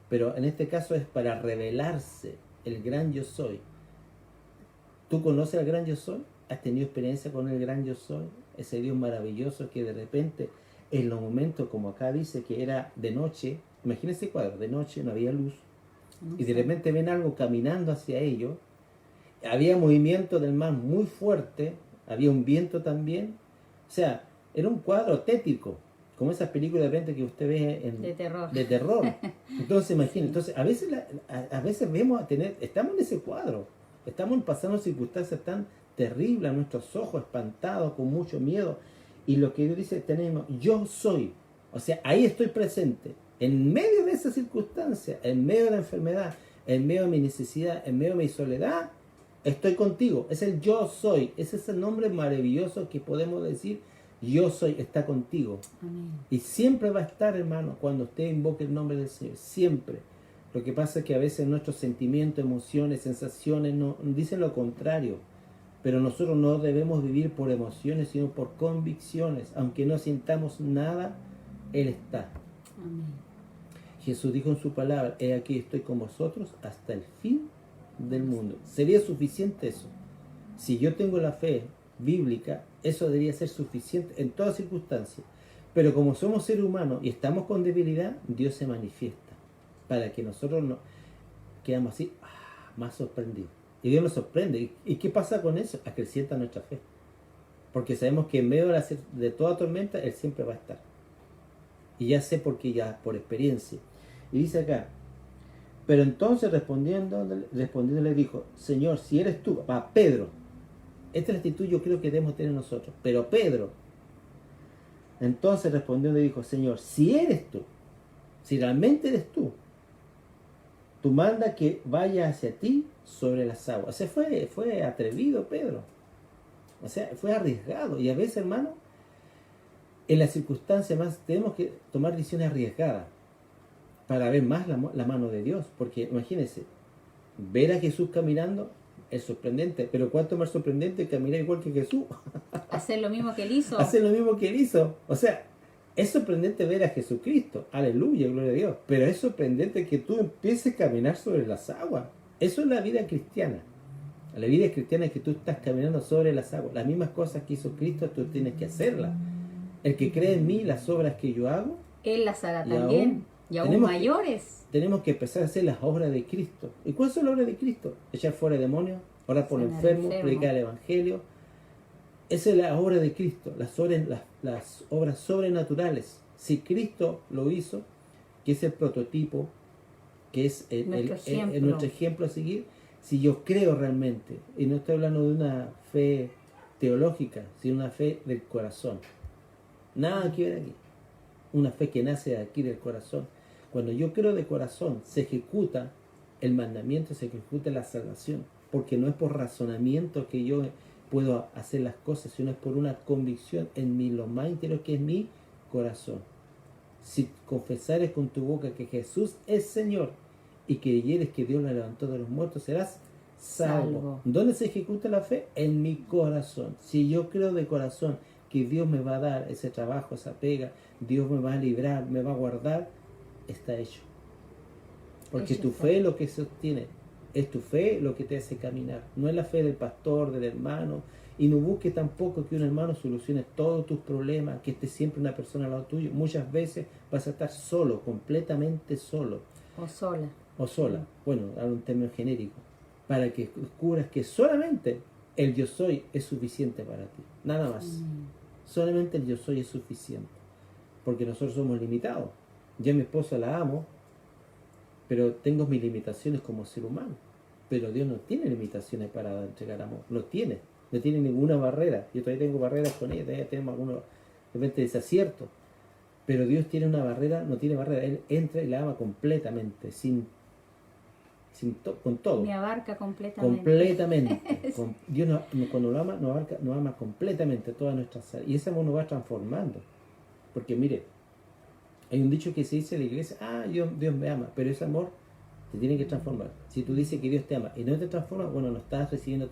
Speaker 1: Pero en este caso es para revelarse el gran yo soy. ¿Tú conoces al gran yo soy? ¿Has tenido experiencia con el gran yo soy? Ese Dios maravilloso que de repente, en los momentos como acá dice que era de noche, imagínense cuadro, de noche no había luz, y de repente ven algo caminando hacia ellos, había movimiento del mar muy fuerte, había un viento también, o sea, era un cuadro tétrico, como esas películas de repente que usted ve de terror. Entonces imagínense, entonces a veces vemos estamos en ese cuadro, estamos pasando circunstancias tan terribles a nuestros ojos, espantados, con mucho miedo, Y lo que Dios dice, tenemos, yo soy. O sea, ahí estoy presente. En medio de esa circunstancia, en medio de la enfermedad, en medio de mi necesidad, en medio de mi soledad, estoy contigo. Es el yo soy. Es ese nombre maravilloso que podemos decir, yo soy, está contigo.
Speaker 2: Amén.
Speaker 1: Y siempre va a estar, hermano, cuando usted invoque el nombre del Señor. Siempre. Lo que pasa es que a veces nuestros sentimientos, emociones, sensaciones no, dicen lo contrario. Pero nosotros no debemos vivir por emociones, sino por convicciones. Aunque no sintamos nada, Él está.
Speaker 2: Amén.
Speaker 1: Jesús dijo en su palabra, he aquí estoy con vosotros hasta el fin del mundo. ¿Sería suficiente eso? Si yo tengo la fe bíblica, eso debería ser suficiente en todas circunstancias. Pero como somos seres humanos y estamos con debilidad, Dios se manifiesta para que nosotros no quedamos así, más sorprendidos. Y Dios nos sorprende. ¿Y qué pasa con eso? Acrecienta nuestra fe. Porque sabemos que en medio de toda tormenta, Él siempre va a estar. Y ya sé porque ya por experiencia. Y dice acá, pero entonces respondiendo le dijo, Señor, si eres tú, Pedro, esta es la actitud yo creo que debemos tener nosotros, pero Pedro, entonces respondió y le dijo, Señor, si eres tú, si realmente eres tú manda que vaya hacia ti sobre las aguas. O sea, fue atrevido Pedro. O sea, fue arriesgado. Y a veces, hermano, en las circunstancias más tenemos que tomar decisiones arriesgadas para ver más la mano de Dios. Porque imagínense, ver a Jesús caminando es sorprendente, pero cuánto más sorprendente caminar igual que Jesús.
Speaker 2: Hacer lo mismo que Él hizo.
Speaker 1: Hacer lo mismo que Él hizo. O sea, es sorprendente ver a Jesucristo. Aleluya, gloria a Dios. Pero es sorprendente que tú empieces a caminar sobre las aguas. Eso es la vida cristiana. La vida cristiana es que tú estás caminando sobre las aguas. Las mismas cosas que hizo Cristo, tú tienes que hacerlas. El que cree en mí, las obras que yo hago,
Speaker 2: Él las hará también. Y aún mayores.
Speaker 1: Tenemos que empezar a hacer las obras de Cristo. ¿Y cuáles son las obras de Cristo? Echar fuera demonios, orar por los enfermos, predicar el Evangelio. Esa es la obra de Cristo, las obras sobrenaturales. Si Cristo lo hizo, que es el prototipo, que es nuestro ejemplo a seguir, si yo creo realmente, y no estoy hablando de una fe teológica, sino una fe del corazón. Nada que ver aquí. Una fe que nace de aquí del corazón. Cuando yo creo de corazón, se ejecuta el mandamiento, se ejecuta la salvación. Porque no es por razonamiento que yo puedo hacer las cosas, sino es por una convicción en lo más interior que es mi corazón. Si confesares con tu boca que Jesús es Señor y creyeres que Dios la levantó de los muertos, serás salvo. ¿Dónde se ejecuta la fe? En mi corazón. Si yo creo de corazón que Dios me va a dar ese trabajo, esa pega, Dios me va a librar, me va a guardar, está hecho. Porque tu fe es lo que sostiene. Es tu fe lo que te hace caminar. No es la fe del pastor, del hermano. Y no busque tampoco que un hermano solucione todos tus problemas, que esté siempre una persona al lado tuyo. Muchas veces vas a estar solo, completamente solo.
Speaker 2: O sola.
Speaker 1: O sola. Bueno, hablo un término genérico. Para que descubras que solamente el yo soy es suficiente para ti. Nada más. Solamente el yo soy es suficiente. Porque nosotros somos limitados. Yo a mi esposa la amo, pero tengo mis limitaciones como ser humano. Pero Dios no tiene limitaciones para entregar amor. No tiene ninguna barrera. Yo todavía tengo barreras con ella, todavía tenemos algunos de repente desaciertos. Pero Dios tiene una barrera, no tiene barrera. Él entra y la ama completamente, con todo.
Speaker 2: Me abarca completamente.
Speaker 1: Completamente. Dios cuando lo ama, nos ama completamente todas nuestras áreas. Y ese amor nos va transformando. Porque mire, hay un dicho que se dice en la iglesia, Dios me ama, pero ese amor te tiene que transformar. Si tú dices que Dios te ama y no te transforma, bueno, no estás recibiendo,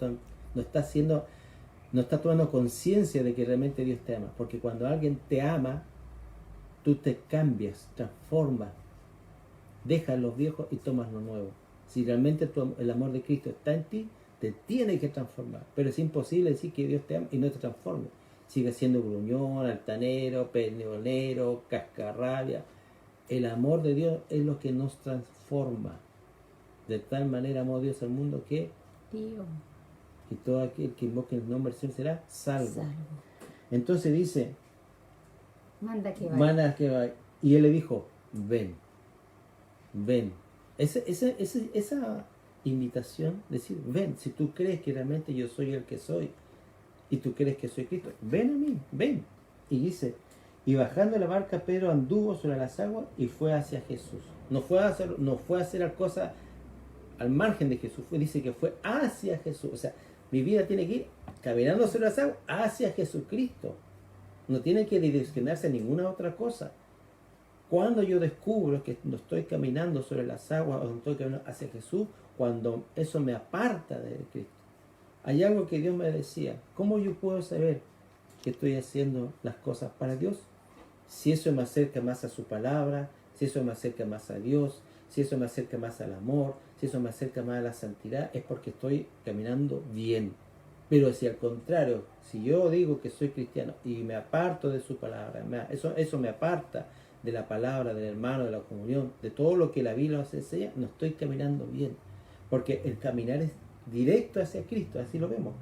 Speaker 1: no estás tomando conciencia de que realmente Dios te ama. Porque cuando alguien te ama, tú te cambias, transformas, dejas los viejos y tomas lo nuevo. Si realmente el amor de Cristo está en ti, te tiene que transformar. Pero es imposible decir que Dios te ama y no te transforme. Sigue siendo gruñón, altanero, peleonero, cascarrabia. El amor de Dios es lo que nos transforma. De tal manera amó Dios al mundo que
Speaker 2: Dios.
Speaker 1: Y todo aquel que invoque el nombre del Señor será salvo. Entonces dice,
Speaker 2: manda que vaya.
Speaker 1: Manda que vaya. Y él le dijo, ven. Esa invitación, decir, ven, si tú crees que realmente yo soy el que soy, y tú crees que soy Cristo, ven a mí, ven. y dice, y bajando la barca Pedro anduvo sobre las aguas y fue hacia Jesús. No fue a hacer la cosa al margen de Jesús, dice que fue hacia Jesús. O sea, mi vida tiene que ir caminando sobre las aguas hacia Jesucristo. No tiene que direccionarse a ninguna otra cosa. Cuando yo descubro que no estoy caminando sobre las aguas o no estoy caminando hacia Jesús, cuando eso me aparta de Cristo. Hay algo que Dios me decía, ¿cómo yo puedo saber que estoy haciendo las cosas para Dios? Si eso me acerca más a su palabra, si eso me acerca más a Dios, si eso me acerca más al amor, si eso me acerca más a la santidad, es porque estoy caminando bien. Pero si al contrario, si yo digo que soy cristiano y me aparto de su palabra, eso me aparta de la palabra, del hermano, de la comunión, de todo lo que la Biblia nos enseña, no estoy caminando bien. Porque el caminar es directo hacia Cristo, así lo vemos.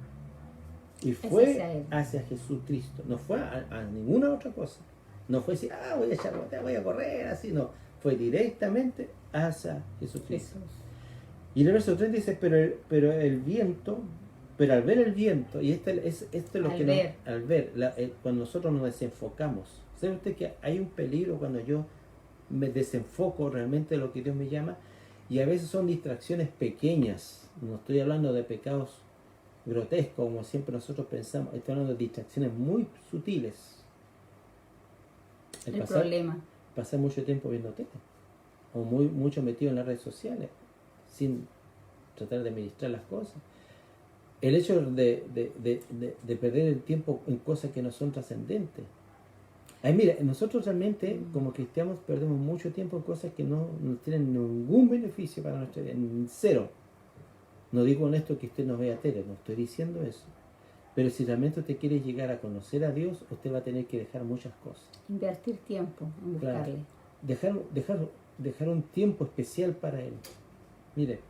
Speaker 1: Y fue hacia Jesucristo, no fue a ninguna otra cosa. No fue decir, voy a charlotear, voy a correr, así, no. Fue directamente hacia Jesucristo. Y en el verso 30 dice, pero al ver el viento, y esto es lo que al ver, cuando nosotros nos desenfocamos, ¿sabe usted que hay un peligro cuando yo me desenfoco realmente de lo que Dios me llama? Y a veces son distracciones pequeñas, no estoy hablando de pecados grotescos como siempre nosotros pensamos, estoy hablando de distracciones muy sutiles.
Speaker 2: El problema.
Speaker 1: Pasar mucho tiempo viendo tele, o mucho metido en las redes sociales, sin tratar de administrar las cosas. El hecho de perder el tiempo en cosas que no son trascendentes. Mira, nosotros realmente como cristianos perdemos mucho tiempo en cosas que no tienen ningún beneficio para nuestra vida, cero. No digo con esto que usted no vea tele, no estoy diciendo eso. Pero si realmente usted quiere llegar a conocer a Dios, usted va a tener que dejar muchas cosas.
Speaker 2: Invertir tiempo en buscarle.
Speaker 1: Claro. Dejar un tiempo especial para Él. Mire,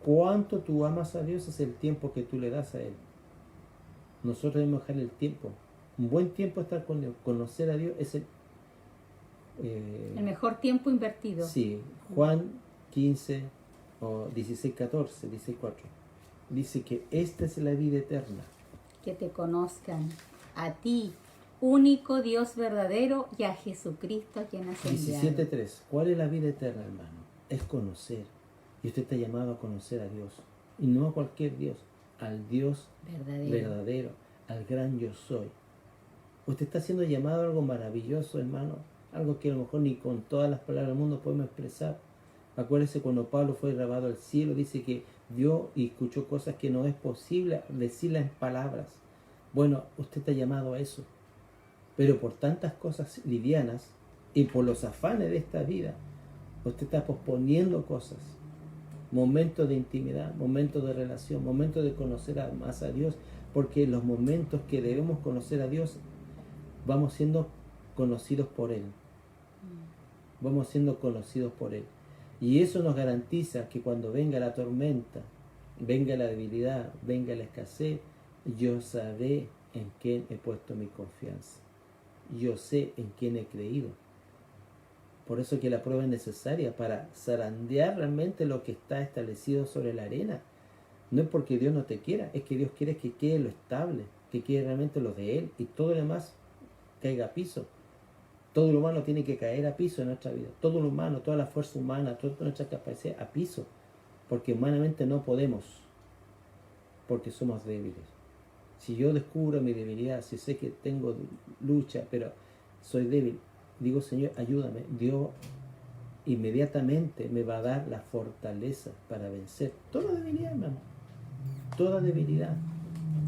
Speaker 1: cuánto tú amas a Dios es el tiempo que tú le das a Él. Nosotros debemos dejar el tiempo. Un buen tiempo estar con Dios. Conocer a Dios es el
Speaker 2: mejor tiempo invertido.
Speaker 1: Sí, Juan 15 o 16:14, 16:4. Dice que esta es la vida eterna.
Speaker 2: Que te conozcan a ti, único Dios verdadero, y a Jesucristo a quien has enviado.
Speaker 1: 17:3. ¿Cuál es la vida eterna, hermano? Es conocer. Y usted está llamado a conocer a Dios. Y no a cualquier Dios. Al Dios verdadero. Al gran yo soy. Usted está siendo llamado a algo maravilloso, hermano. Algo que a lo mejor ni con todas las palabras del mundo podemos expresar. Acuérdese cuando Pablo fue grabado al cielo, dice que vio y escuchó cosas que no es posible decirlas en palabras. Bueno, usted está llamado a eso. Pero por tantas cosas livianas y por los afanes de esta vida, usted está posponiendo cosas. Momentos de intimidad, momentos de relación, momentos de conocer más a Dios. Porque en los momentos que debemos conocer a Dios, vamos siendo conocidos por Él. Vamos siendo conocidos por Él. Y eso nos garantiza que cuando venga la tormenta, venga la debilidad, venga la escasez, yo sabré en quién he puesto mi confianza. Yo sé en quién he creído. Por eso que la prueba es necesaria para zarandear realmente lo que está establecido sobre la arena. No es porque Dios no te quiera, es que Dios quiere que quede lo estable, que quede realmente lo de Él y todo lo demás caiga a piso. Todo lo humano tiene que caer a piso en nuestra vida. Todo lo humano, toda la fuerza humana, toda nuestra capacidad a piso. Porque humanamente no podemos. Porque somos débiles. Si yo descubro mi debilidad, si sé que tengo lucha, pero soy débil, digo, Señor, ayúdame. Dios inmediatamente me va a dar la fortaleza para vencer toda debilidad, hermano. Toda debilidad.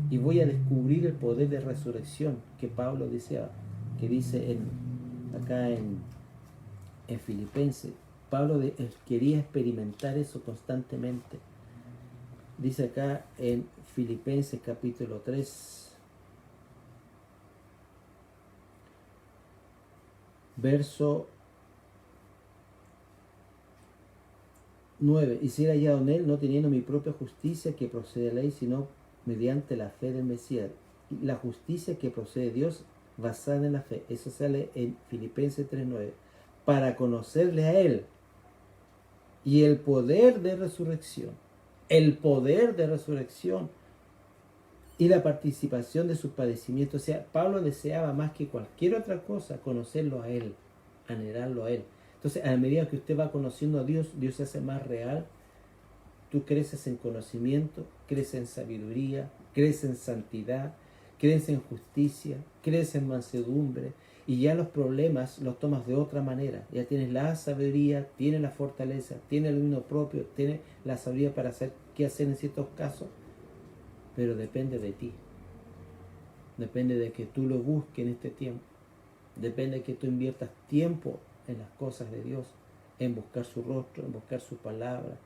Speaker 1: Y voy a descubrir el poder de resurrección que Pablo decía, que dice acá en Filipenses. Pablo quería experimentar eso constantemente. Dice acá en Filipenses capítulo 3, verso 9. Y ser hallado en Él, no teniendo mi propia justicia que procede de la ley, sino mediante la fe del Mesías. La justicia que procede de Dios basada en la fe. Eso sale en Filipenses 3:9. Para conocerle a Él y el poder de resurrección. El poder de resurrección. y la participación de sus padecimientos. O sea, Pablo deseaba más que cualquier otra cosa conocerlo a Él, anhelarlo a Él. Entonces, a medida que usted va conociendo a Dios, Dios se hace más real. Tú creces en conocimiento, creces en sabiduría, creces en santidad, creces en justicia, creces en mansedumbre, y ya los problemas los tomas de otra manera. Ya tienes la sabiduría, tienes la fortaleza, tienes el dominio propio, tienes la sabiduría para hacer qué hacer en ciertos casos, pero depende de ti. Depende de que tú lo busques en este tiempo. Depende de que tú inviertas tiempo en las cosas de Dios, en buscar su rostro, en buscar su palabra.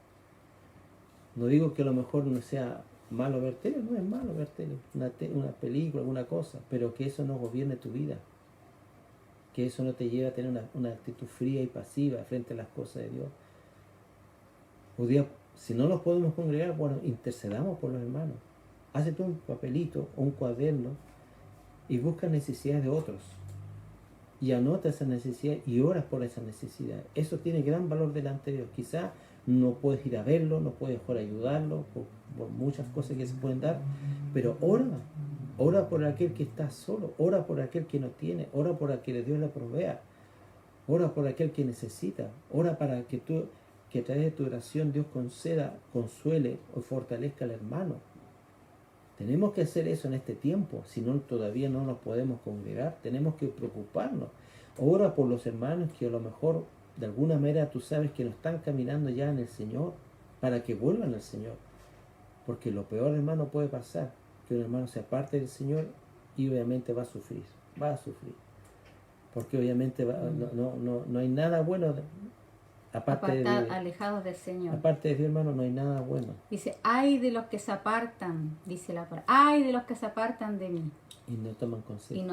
Speaker 1: No digo que a lo mejor no sea malo ver tele, no es malo ver tele, una película, alguna cosa, pero que eso no gobierne tu vida. Que eso no te lleve a tener una actitud fría y pasiva frente a las cosas de Dios. Un día, si no nos podemos congregar, bueno, intercedamos por los hermanos. Hazte un papelito o un cuaderno y busca necesidades de otros. Y anota esa necesidad y oras por esa necesidad. Eso tiene gran valor delante de Dios. Quizá no puedes ir a verlo, no puedes mejor ayudarlo por muchas cosas que se pueden dar, pero ora por aquel que está solo, ora por aquel que no tiene, ora por aquel que Dios le provea, ora por aquel que necesita, ora para que a través de tu oración Dios conceda, consuele o fortalezca al hermano. Tenemos que hacer eso en este tiempo, si no todavía no nos podemos congregar, tenemos que preocuparnos. Ora por los hermanos que a lo mejor de alguna manera tú sabes que no están caminando ya en el Señor, para que vuelvan al Señor. Porque lo peor, hermano, puede pasar, que un hermano se aparte del Señor y obviamente va a sufrir. Porque obviamente no hay nada bueno
Speaker 2: alejados del Señor.
Speaker 1: Aparte de Dios, hermano, no hay nada bueno.
Speaker 2: Dice, ay de los que se apartan, dice la palabra, ay de los que se apartan de mí.
Speaker 1: Y no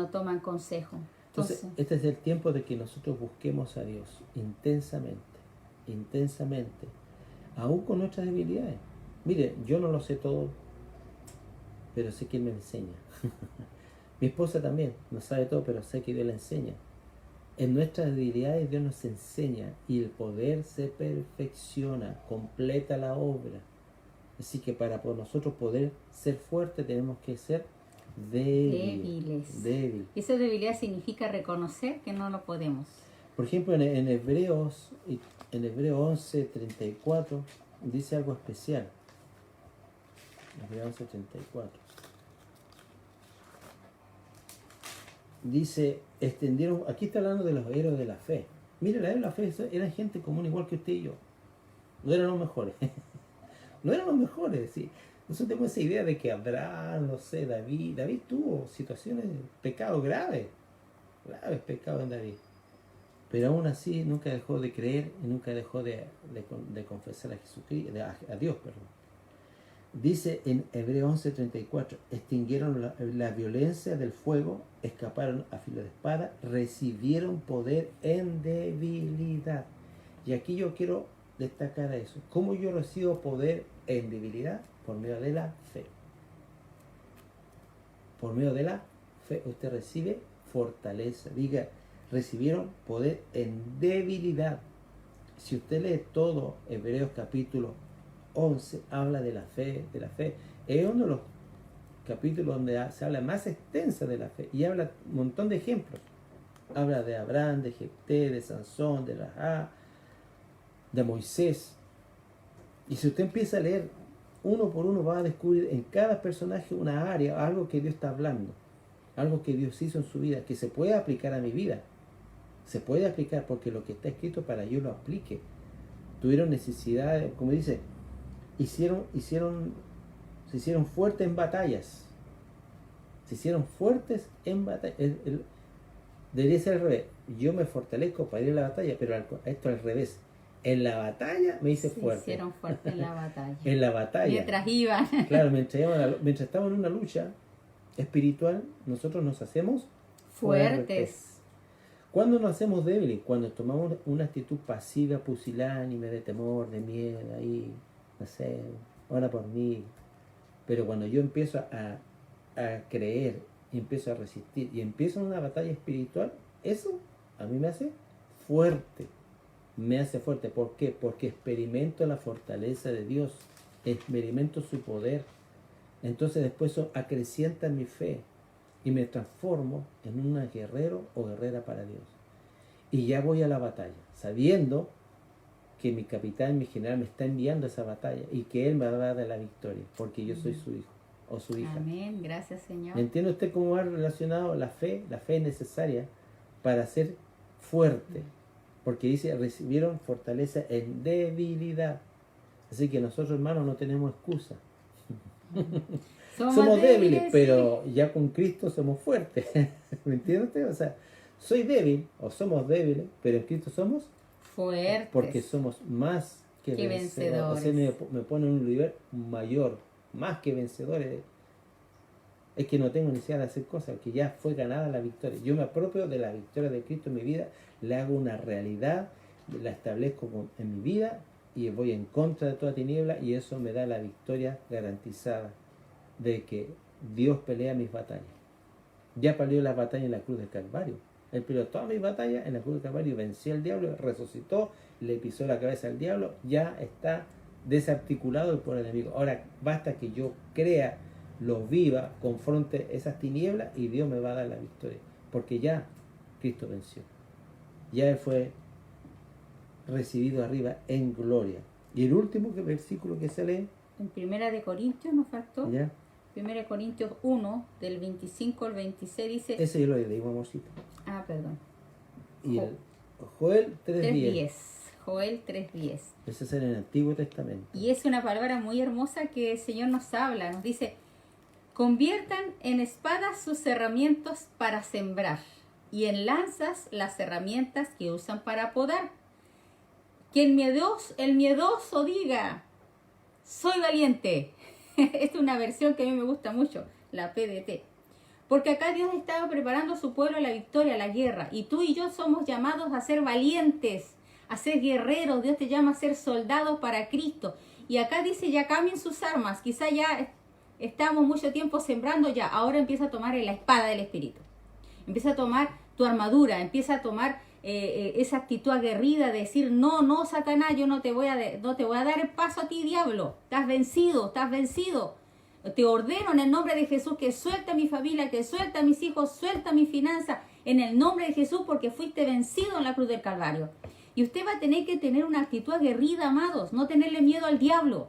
Speaker 1: toman consejo.
Speaker 2: Entonces,
Speaker 1: este es el tiempo de que nosotros busquemos a Dios intensamente, aún con nuestras debilidades. Mire, yo no lo sé todo, pero sé que Él me enseña. Mi esposa también no sabe todo, pero sé que Dios le enseña. En nuestras debilidades Dios nos enseña y el poder se perfecciona, completa la obra. Así que para nosotros poder ser fuertes tenemos que ser débiles.
Speaker 2: Y esa debilidad significa reconocer que no lo podemos.
Speaker 1: Por ejemplo, en Hebreos 11:34 dice algo especial. Hebreos 11:34. Dice, extendieron, aquí está hablando de los héroes de la fe. Mire, los héroes de la fe eran gente común igual que usted y yo. No eran los mejores. No eran los mejores, sí. Nosotros tenemos esa idea de que Abraham, no sé, David tuvo situaciones, pecados graves pecados en David. Pero aún así nunca dejó de creer y nunca dejó de confesar a Jesucristo, a Dios, perdón. Dice en Hebreos 11:34, extinguieron la violencia del fuego, escaparon a filo de espada, recibieron poder en debilidad. Y aquí yo quiero destacar eso. ¿Cómo yo recibo poder en debilidad? Por medio de la fe. Por medio de la fe usted recibe fortaleza. Diga, recibieron poder en debilidad. Si usted lee todo Hebreos capítulo 11, habla de la fe. Es uno de los capítulos donde se habla más extensa de la fe y habla un montón de ejemplos. Habla de Abraham, de Jefté, de Sansón, de Rahab, de Moisés. Y si usted empieza a leer uno por uno, va a descubrir en cada personaje una área, algo que Dios está hablando, algo que Dios hizo en su vida, que se puede aplicar a mi vida. Se puede aplicar porque lo que está escrito para yo lo aplique. Tuvieron necesidad, como dice, se hicieron fuertes en batallas. Se hicieron fuertes en batalla. Debería ser al revés. Yo me fortalezco para ir a la batalla, pero esto al revés. En la batalla me hice fuerte.
Speaker 2: Se hicieron fuertes en la batalla.
Speaker 1: En la batalla.
Speaker 2: Mientras iban.
Speaker 1: Claro, mientras estamos en una lucha espiritual, nosotros nos hacemos
Speaker 2: fuertes.
Speaker 1: ¿Cuándo nos hacemos débiles? Cuando tomamos una actitud pasiva, pusilánime, de temor, de miedo, ahí, no sé, ora por mí. Pero cuando yo empiezo a creer, y empiezo a resistir, y empiezo una batalla espiritual, eso a mí me hace fuerte. Me hace fuerte. ¿Por qué? Porque experimento la fortaleza de Dios, experimento su poder. Entonces después eso acrecienta mi fe y me transformo en un guerrero o guerrera para Dios. Y ya voy a la batalla, sabiendo que mi capitán, mi general me está enviando a esa batalla y que Él me va a dar la victoria, porque yo soy su hijo o su hija.
Speaker 2: Amén, gracias Señor.
Speaker 1: ¿Me entiende usted cómo va relacionado la fe? La fe es necesaria para ser fuerte, porque dice, recibieron fortaleza en debilidad. Así que nosotros, hermanos, no tenemos excusa. Somos débiles, pero ya con Cristo somos fuertes. ¿Me entiende usted? O sea, soy débil o somos débiles, pero en Cristo somos
Speaker 2: fuertes.
Speaker 1: Porque somos más que vencedores. O sea, me pone en un nivel mayor, más que vencedores. Es que no tengo necesidad de hacer cosas, que ya fue ganada la victoria. Yo me apropio de la victoria de Cristo en mi vida, le hago una realidad, la establezco en mi vida y voy en contra de toda tiniebla, y eso me da la victoria garantizada de que Dios pelea mis batallas. Ya peleó la batalla en la cruz del Calvario. Él peleó todas mis batallas en la cruz del Calvario, venció al diablo, resucitó, le pisó la cabeza al diablo, ya está desarticulado por el enemigo. Ahora basta que yo crea, lo viva, confronte esas tinieblas y Dios me va a dar la victoria, porque ya Cristo venció, ya Él fue recibido arriba en gloria. Y el último versículo que se lee
Speaker 2: en Primera de Corintios nos faltó.
Speaker 1: ¿Ya?
Speaker 2: Primera de Corintios 1 del 25 al 26 dice,
Speaker 1: ese yo lo leí, amorcito.
Speaker 2: Perdón,
Speaker 1: Y el Joel 3:10.
Speaker 2: Joel 3:10.
Speaker 1: Ese es en el Antiguo Testamento.
Speaker 2: Y es una palabra muy hermosa que el Señor nos habla, nos dice: conviertan en espadas sus herramientas para sembrar, y en lanzas las herramientas que usan para podar. Que el miedoso diga: soy valiente. Esta es una versión que a mí me gusta mucho, la PDT. Porque acá Dios estaba preparando a su pueblo a la victoria, a la guerra. Y tú y yo somos llamados a ser valientes, a ser guerreros. Dios te llama a ser soldados para Cristo. Y acá dice: ya cambien sus armas. Quizá ya estamos mucho tiempo sembrando ya. Ahora empieza a tomar la espada del Espíritu. Empieza a tomar tu armadura. Empieza a tomar esa actitud aguerrida de decir: no, Satanás, yo no te voy a dar el paso a ti, diablo. Estás vencido. Te ordeno en el nombre de Jesús que suelta a mi familia, que suelta a mis hijos, suelta mi finanza, en el nombre de Jesús, porque fuiste vencido en la cruz del Calvario. Y usted va a tener que tener una actitud aguerrida, amados, no tenerle miedo al diablo.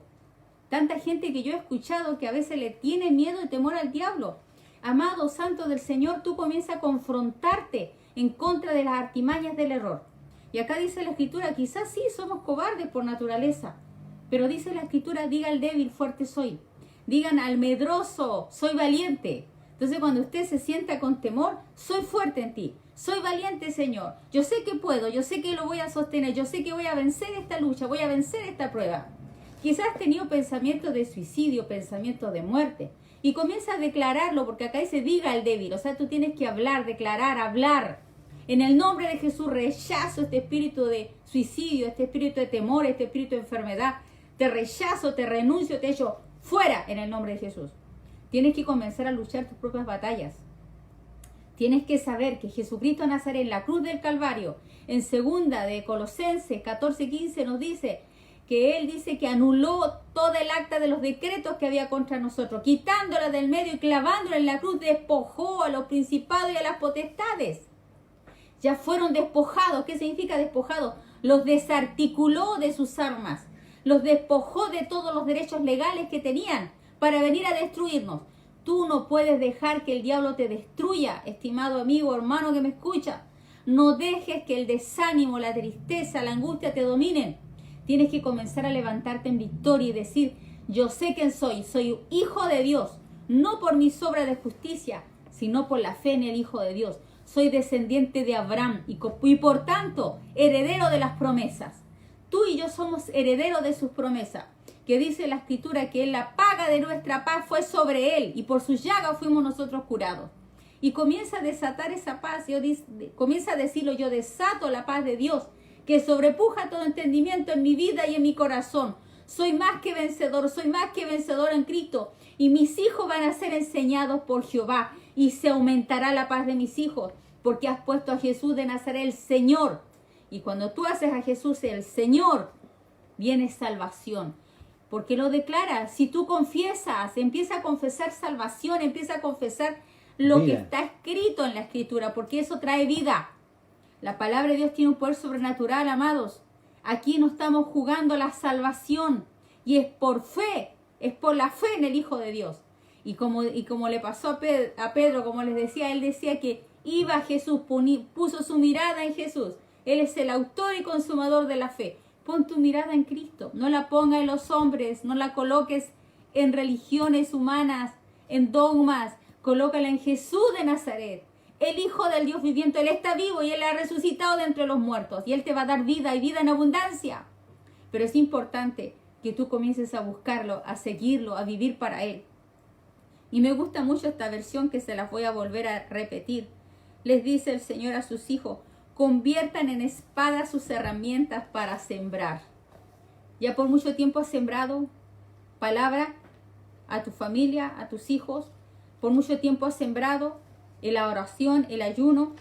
Speaker 2: Tanta gente que yo he escuchado que a veces le tiene miedo y temor al diablo. Amado santo del Señor, tú comienzas a confrontarte en contra de las artimañas del error. Y acá dice la Escritura: quizás sí somos cobardes por naturaleza, pero dice la Escritura: diga al débil, fuerte soy. Digan al medroso: soy valiente. Entonces, cuando usted se sienta con temor, soy fuerte en ti. Soy valiente, Señor. Yo sé que puedo, yo sé que lo voy a sostener, yo sé que voy a vencer esta lucha, voy a vencer esta prueba. Quizás has tenido pensamientos de suicidio, pensamientos de muerte, y comienza a declararlo, porque acá dice: diga al débil. O sea, tú tienes que hablar, declarar, hablar. En el nombre de Jesús rechazo este espíritu de suicidio, este espíritu de temor, este espíritu de enfermedad. Te rechazo, te renuncio, te echo fuera en el nombre de Jesús. Tienes que comenzar a luchar tus propias batallas. Tienes que saber que Jesucristo de Nazaret en la cruz del Calvario, en segunda de Colosenses 14:15 nos dice que Él dice que anuló toda el acta de los decretos que había contra nosotros, quitándola del medio y clavándola en la cruz, despojó a los principados y a las potestades. Ya fueron despojados. ¿Qué significa despojado? Los desarticuló de sus armas. Los despojó de todos los derechos legales que tenían para venir a destruirnos. Tú no puedes dejar que el diablo te destruya, estimado amigo, hermano que me escucha. No dejes que el desánimo, la tristeza, la angustia te dominen. Tienes que comenzar a levantarte en victoria y decir: yo sé quién soy hijo de Dios, no por mis obras de justicia, sino por la fe en el Hijo de Dios. Soy descendiente de Abraham y por tanto heredero de las promesas. Tú y yo somos herederos de sus promesas, que dice la Escritura que la paga de nuestra paz fue sobre Él y por sus llagas fuimos nosotros curados. Y comienza a desatar esa paz, comienza a decirlo: yo desato la paz de Dios, que sobrepuja todo entendimiento en mi vida y en mi corazón. Soy más que vencedor en Cristo, y mis hijos van a ser enseñados por Jehová, y se aumentará la paz de mis hijos, porque has puesto a Jesús de Nazaret el Señor. Y cuando tú haces a Jesús el Señor, viene salvación. porque lo declara. Si tú confiesas, empieza a confesar salvación, empieza a confesar lo que está escrito en la Escritura, porque eso trae vida. La palabra de Dios tiene un poder sobrenatural, amados. Aquí no estamos jugando la salvación, y es por fe, es por la fe en el Hijo de Dios. Y como le pasó a Pedro, como les decía, él decía que iba a Jesús, puso su mirada en Jesús. Él es el autor y consumador de la fe. Pon tu mirada en Cristo, no la ponga en los hombres, no la coloques en religiones humanas, en dogmas, colócala en Jesús de Nazaret, el Hijo del Dios viviente. Él está vivo y Él ha resucitado de entre los muertos, y Él te va a dar vida y vida en abundancia. Pero es importante que tú comiences a buscarlo, a seguirlo, a vivir para Él. Y me gusta mucho esta versión, que se las voy a volver a repetir. Les dice el Señor a sus hijos: conviertan en espada sus herramientas para sembrar. Ya por mucho tiempo has sembrado palabra a tu familia, a tus hijos. Por mucho tiempo has sembrado en la oración, el ayuno.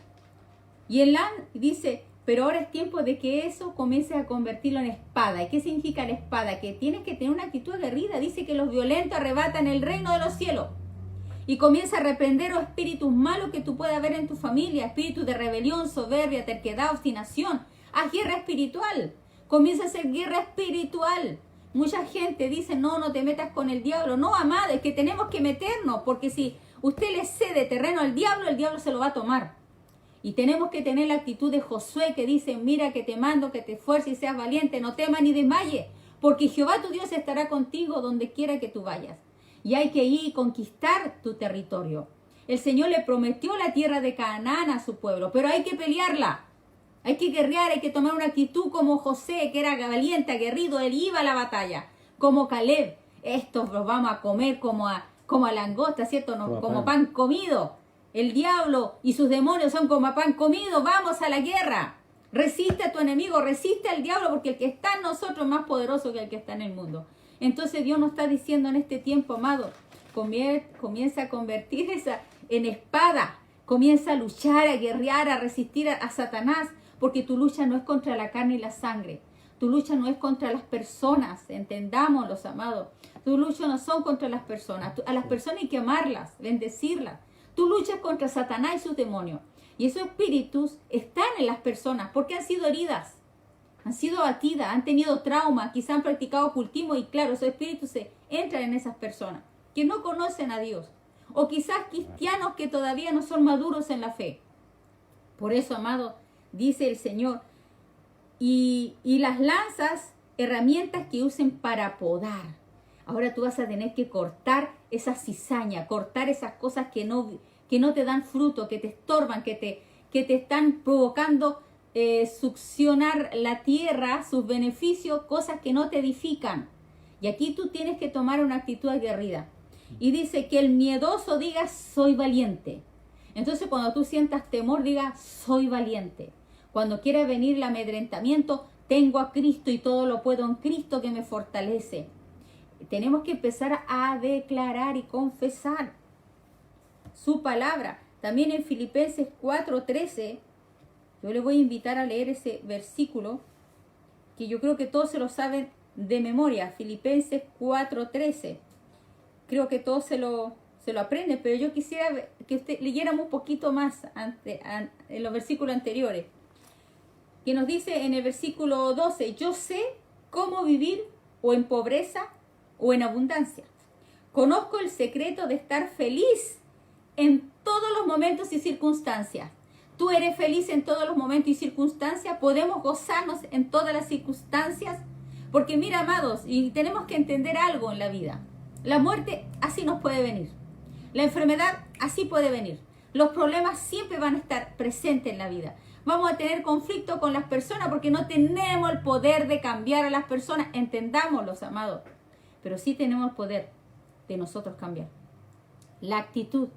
Speaker 2: Y él dice, pero ahora es tiempo de que eso comiences a convertirlo en espada. ¿Y qué significa la espada? Que tienes que tener una actitud aguerrida. Dice que los violentos arrebatan el reino de los cielos. Y comienza a reprender los espíritus malos que tú puedas haber en tu familia, espíritus de rebelión, soberbia, terquedad, obstinación. Haz guerra espiritual. Comienza a hacer guerra espiritual. Mucha gente dice, no te metas con el diablo. No, amado, es que tenemos que meternos, porque si usted le cede terreno al diablo, el diablo se lo va a tomar. Y tenemos que tener la actitud de Josué, que dice, mira que te mando, que te esfuerces y seas valiente, no temas ni desmayes, porque Jehová tu Dios estará contigo donde quiera que tú vayas. Y hay que ir y conquistar tu territorio. El Señor le prometió la tierra de Canaán a su pueblo, pero hay que pelearla. Hay que guerrear, hay que tomar una actitud como José, que era valiente, aguerrido, él iba a la batalla. Como Caleb, estos los vamos a comer como a langosta, ¿cierto? No, como pan comido. El diablo y sus demonios son como a pan comido. Vamos a la guerra. Resiste a tu enemigo, resiste al diablo, porque el que está en nosotros es más poderoso que el que está en el mundo. Entonces Dios nos está diciendo en este tiempo, amado, comienza a convertir esa en espada. Comienza a luchar, a guerrear, a resistir a Satanás, porque tu lucha no es contra la carne y la sangre. Tu lucha no es contra las personas, entendámoslos, amados. Tu lucha no son contra las personas. A las personas hay que amarlas, bendecirlas. Tu lucha es contra Satanás y sus demonios. Y esos espíritus están en las personas porque han sido heridas, han sido abatidas, han tenido trauma, quizás han practicado ocultismo, y claro, esos espíritus se entran en esas personas que no conocen a Dios, o quizás cristianos que todavía no son maduros en la fe. Por eso, amado, dice el Señor, y las lanzas, herramientas que usen para podar. Ahora tú vas a tener que cortar esa cizaña, cortar esas cosas que no te dan fruto, que te estorban, que te están provocando succionar la tierra, sus beneficios, cosas que no te edifican. Y aquí tú tienes que tomar una actitud aguerrida. Y dice que el miedoso diga, soy valiente. Entonces cuando tú sientas temor, diga, soy valiente. Cuando quiera venir el amedrentamiento, tengo a Cristo y todo lo puedo en Cristo que me fortalece. Tenemos que empezar a declarar y confesar su palabra. También en Filipenses 4:13, yo les voy a invitar a leer ese versículo, que yo creo que todos se lo saben de memoria. Filipenses 4:13. Creo que todos se lo aprenden, pero yo quisiera que usted leyéramos un poquito más en los versículos anteriores. Que nos dice en el versículo 12, yo sé cómo vivir o en pobreza o en abundancia. Conozco el secreto de estar feliz en todos los momentos y circunstancias. Tú eres feliz en todos los momentos y circunstancias. Podemos gozarnos en todas las circunstancias. Porque mira, amados, y tenemos que entender algo en la vida. La muerte así nos puede venir. La enfermedad así puede venir. Los problemas siempre van a estar presentes en la vida. Vamos a tener conflicto con las personas porque no tenemos el poder de cambiar a las personas. Entendámoslos, amados. Pero sí tenemos el poder de nosotros cambiar. La actitud.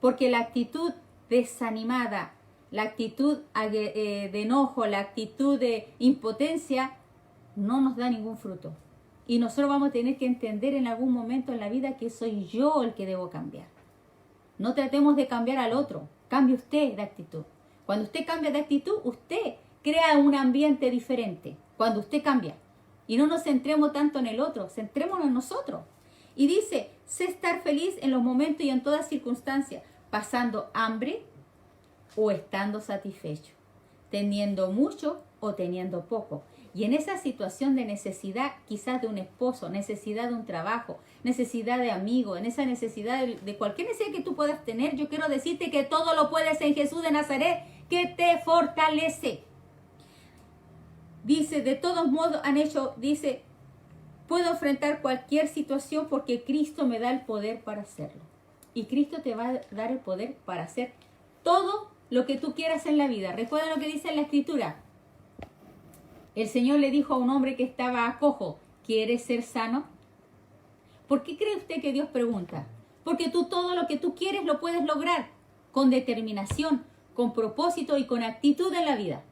Speaker 2: Porque la actitud desanimada, la actitud de enojo, la actitud de impotencia, no nos da ningún fruto. Y nosotros vamos a tener que entender en algún momento en la vida que soy yo el que debo cambiar. No tratemos de cambiar al otro. Cambie usted de actitud. Cuando usted cambia de actitud, usted crea un ambiente diferente. Cuando usted cambia. Y no nos centremos tanto en el otro, centrémonos en nosotros. Y dice, sé estar feliz en los momentos y en todas circunstancias, pasando hambre o estando satisfecho, teniendo mucho o teniendo poco. Y en esa situación de necesidad, quizás de un esposo, necesidad de un trabajo, necesidad de amigo, en esa necesidad de cualquier necesidad que tú puedas tener, yo quiero decirte que todo lo puedes en Jesús de Nazaret, que te fortalece. Dice, de todos modos dice, puedo enfrentar cualquier situación porque Cristo me da el poder para hacerlo. Y Cristo te va a dar el poder para hacer todo lo que tú quieras en la vida. Recuerda lo que dice en la Escritura. El Señor le dijo a un hombre que estaba cojo, ¿quieres ser sano? ¿Por qué cree usted que Dios pregunta? Porque tú todo lo que tú quieres lo puedes lograr con determinación, con propósito y con actitud en la vida.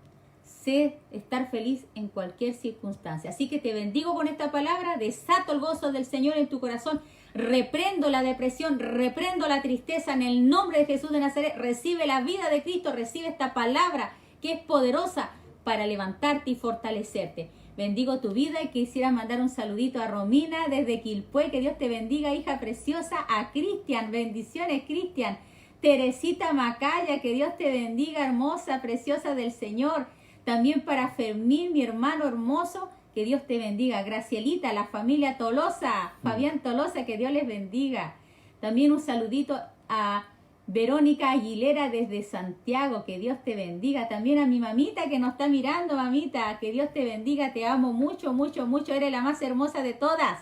Speaker 2: Sé estar feliz en cualquier circunstancia. Así que te bendigo con esta palabra, desato el gozo del Señor en tu corazón, reprendo la depresión, reprendo la tristeza en el nombre de Jesús de Nazaret. Recibe la vida de Cristo, recibe esta palabra que es poderosa para levantarte y fortalecerte. Bendigo tu vida y quisiera mandar un saludito a Romina desde Quilpué. Que Dios te bendiga, hija preciosa. A Cristian, bendiciones, Cristian. Teresita Macaya, que Dios te bendiga, hermosa, preciosa del Señor. También para Fermín, mi hermano hermoso, que Dios te bendiga. Gracielita, la familia Tolosa, Fabián Tolosa, que Dios les bendiga. También un saludito a Verónica Aguilera desde Santiago, que Dios te bendiga. También a mi mamita que nos está mirando, mamita, que Dios te bendiga. Te amo mucho, mucho, mucho. Eres la más hermosa de todas.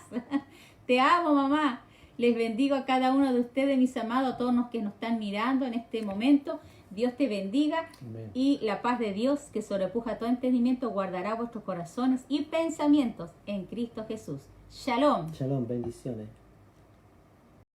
Speaker 2: Te amo, mamá. Les bendigo a cada uno de ustedes, mis amados, a todos los que nos están mirando en este momento. Dios te bendiga. Amén. Y la paz de Dios, que sobrepuja todo entendimiento, guardará vuestros corazones y pensamientos en Cristo Jesús. Shalom.
Speaker 1: Shalom, bendiciones.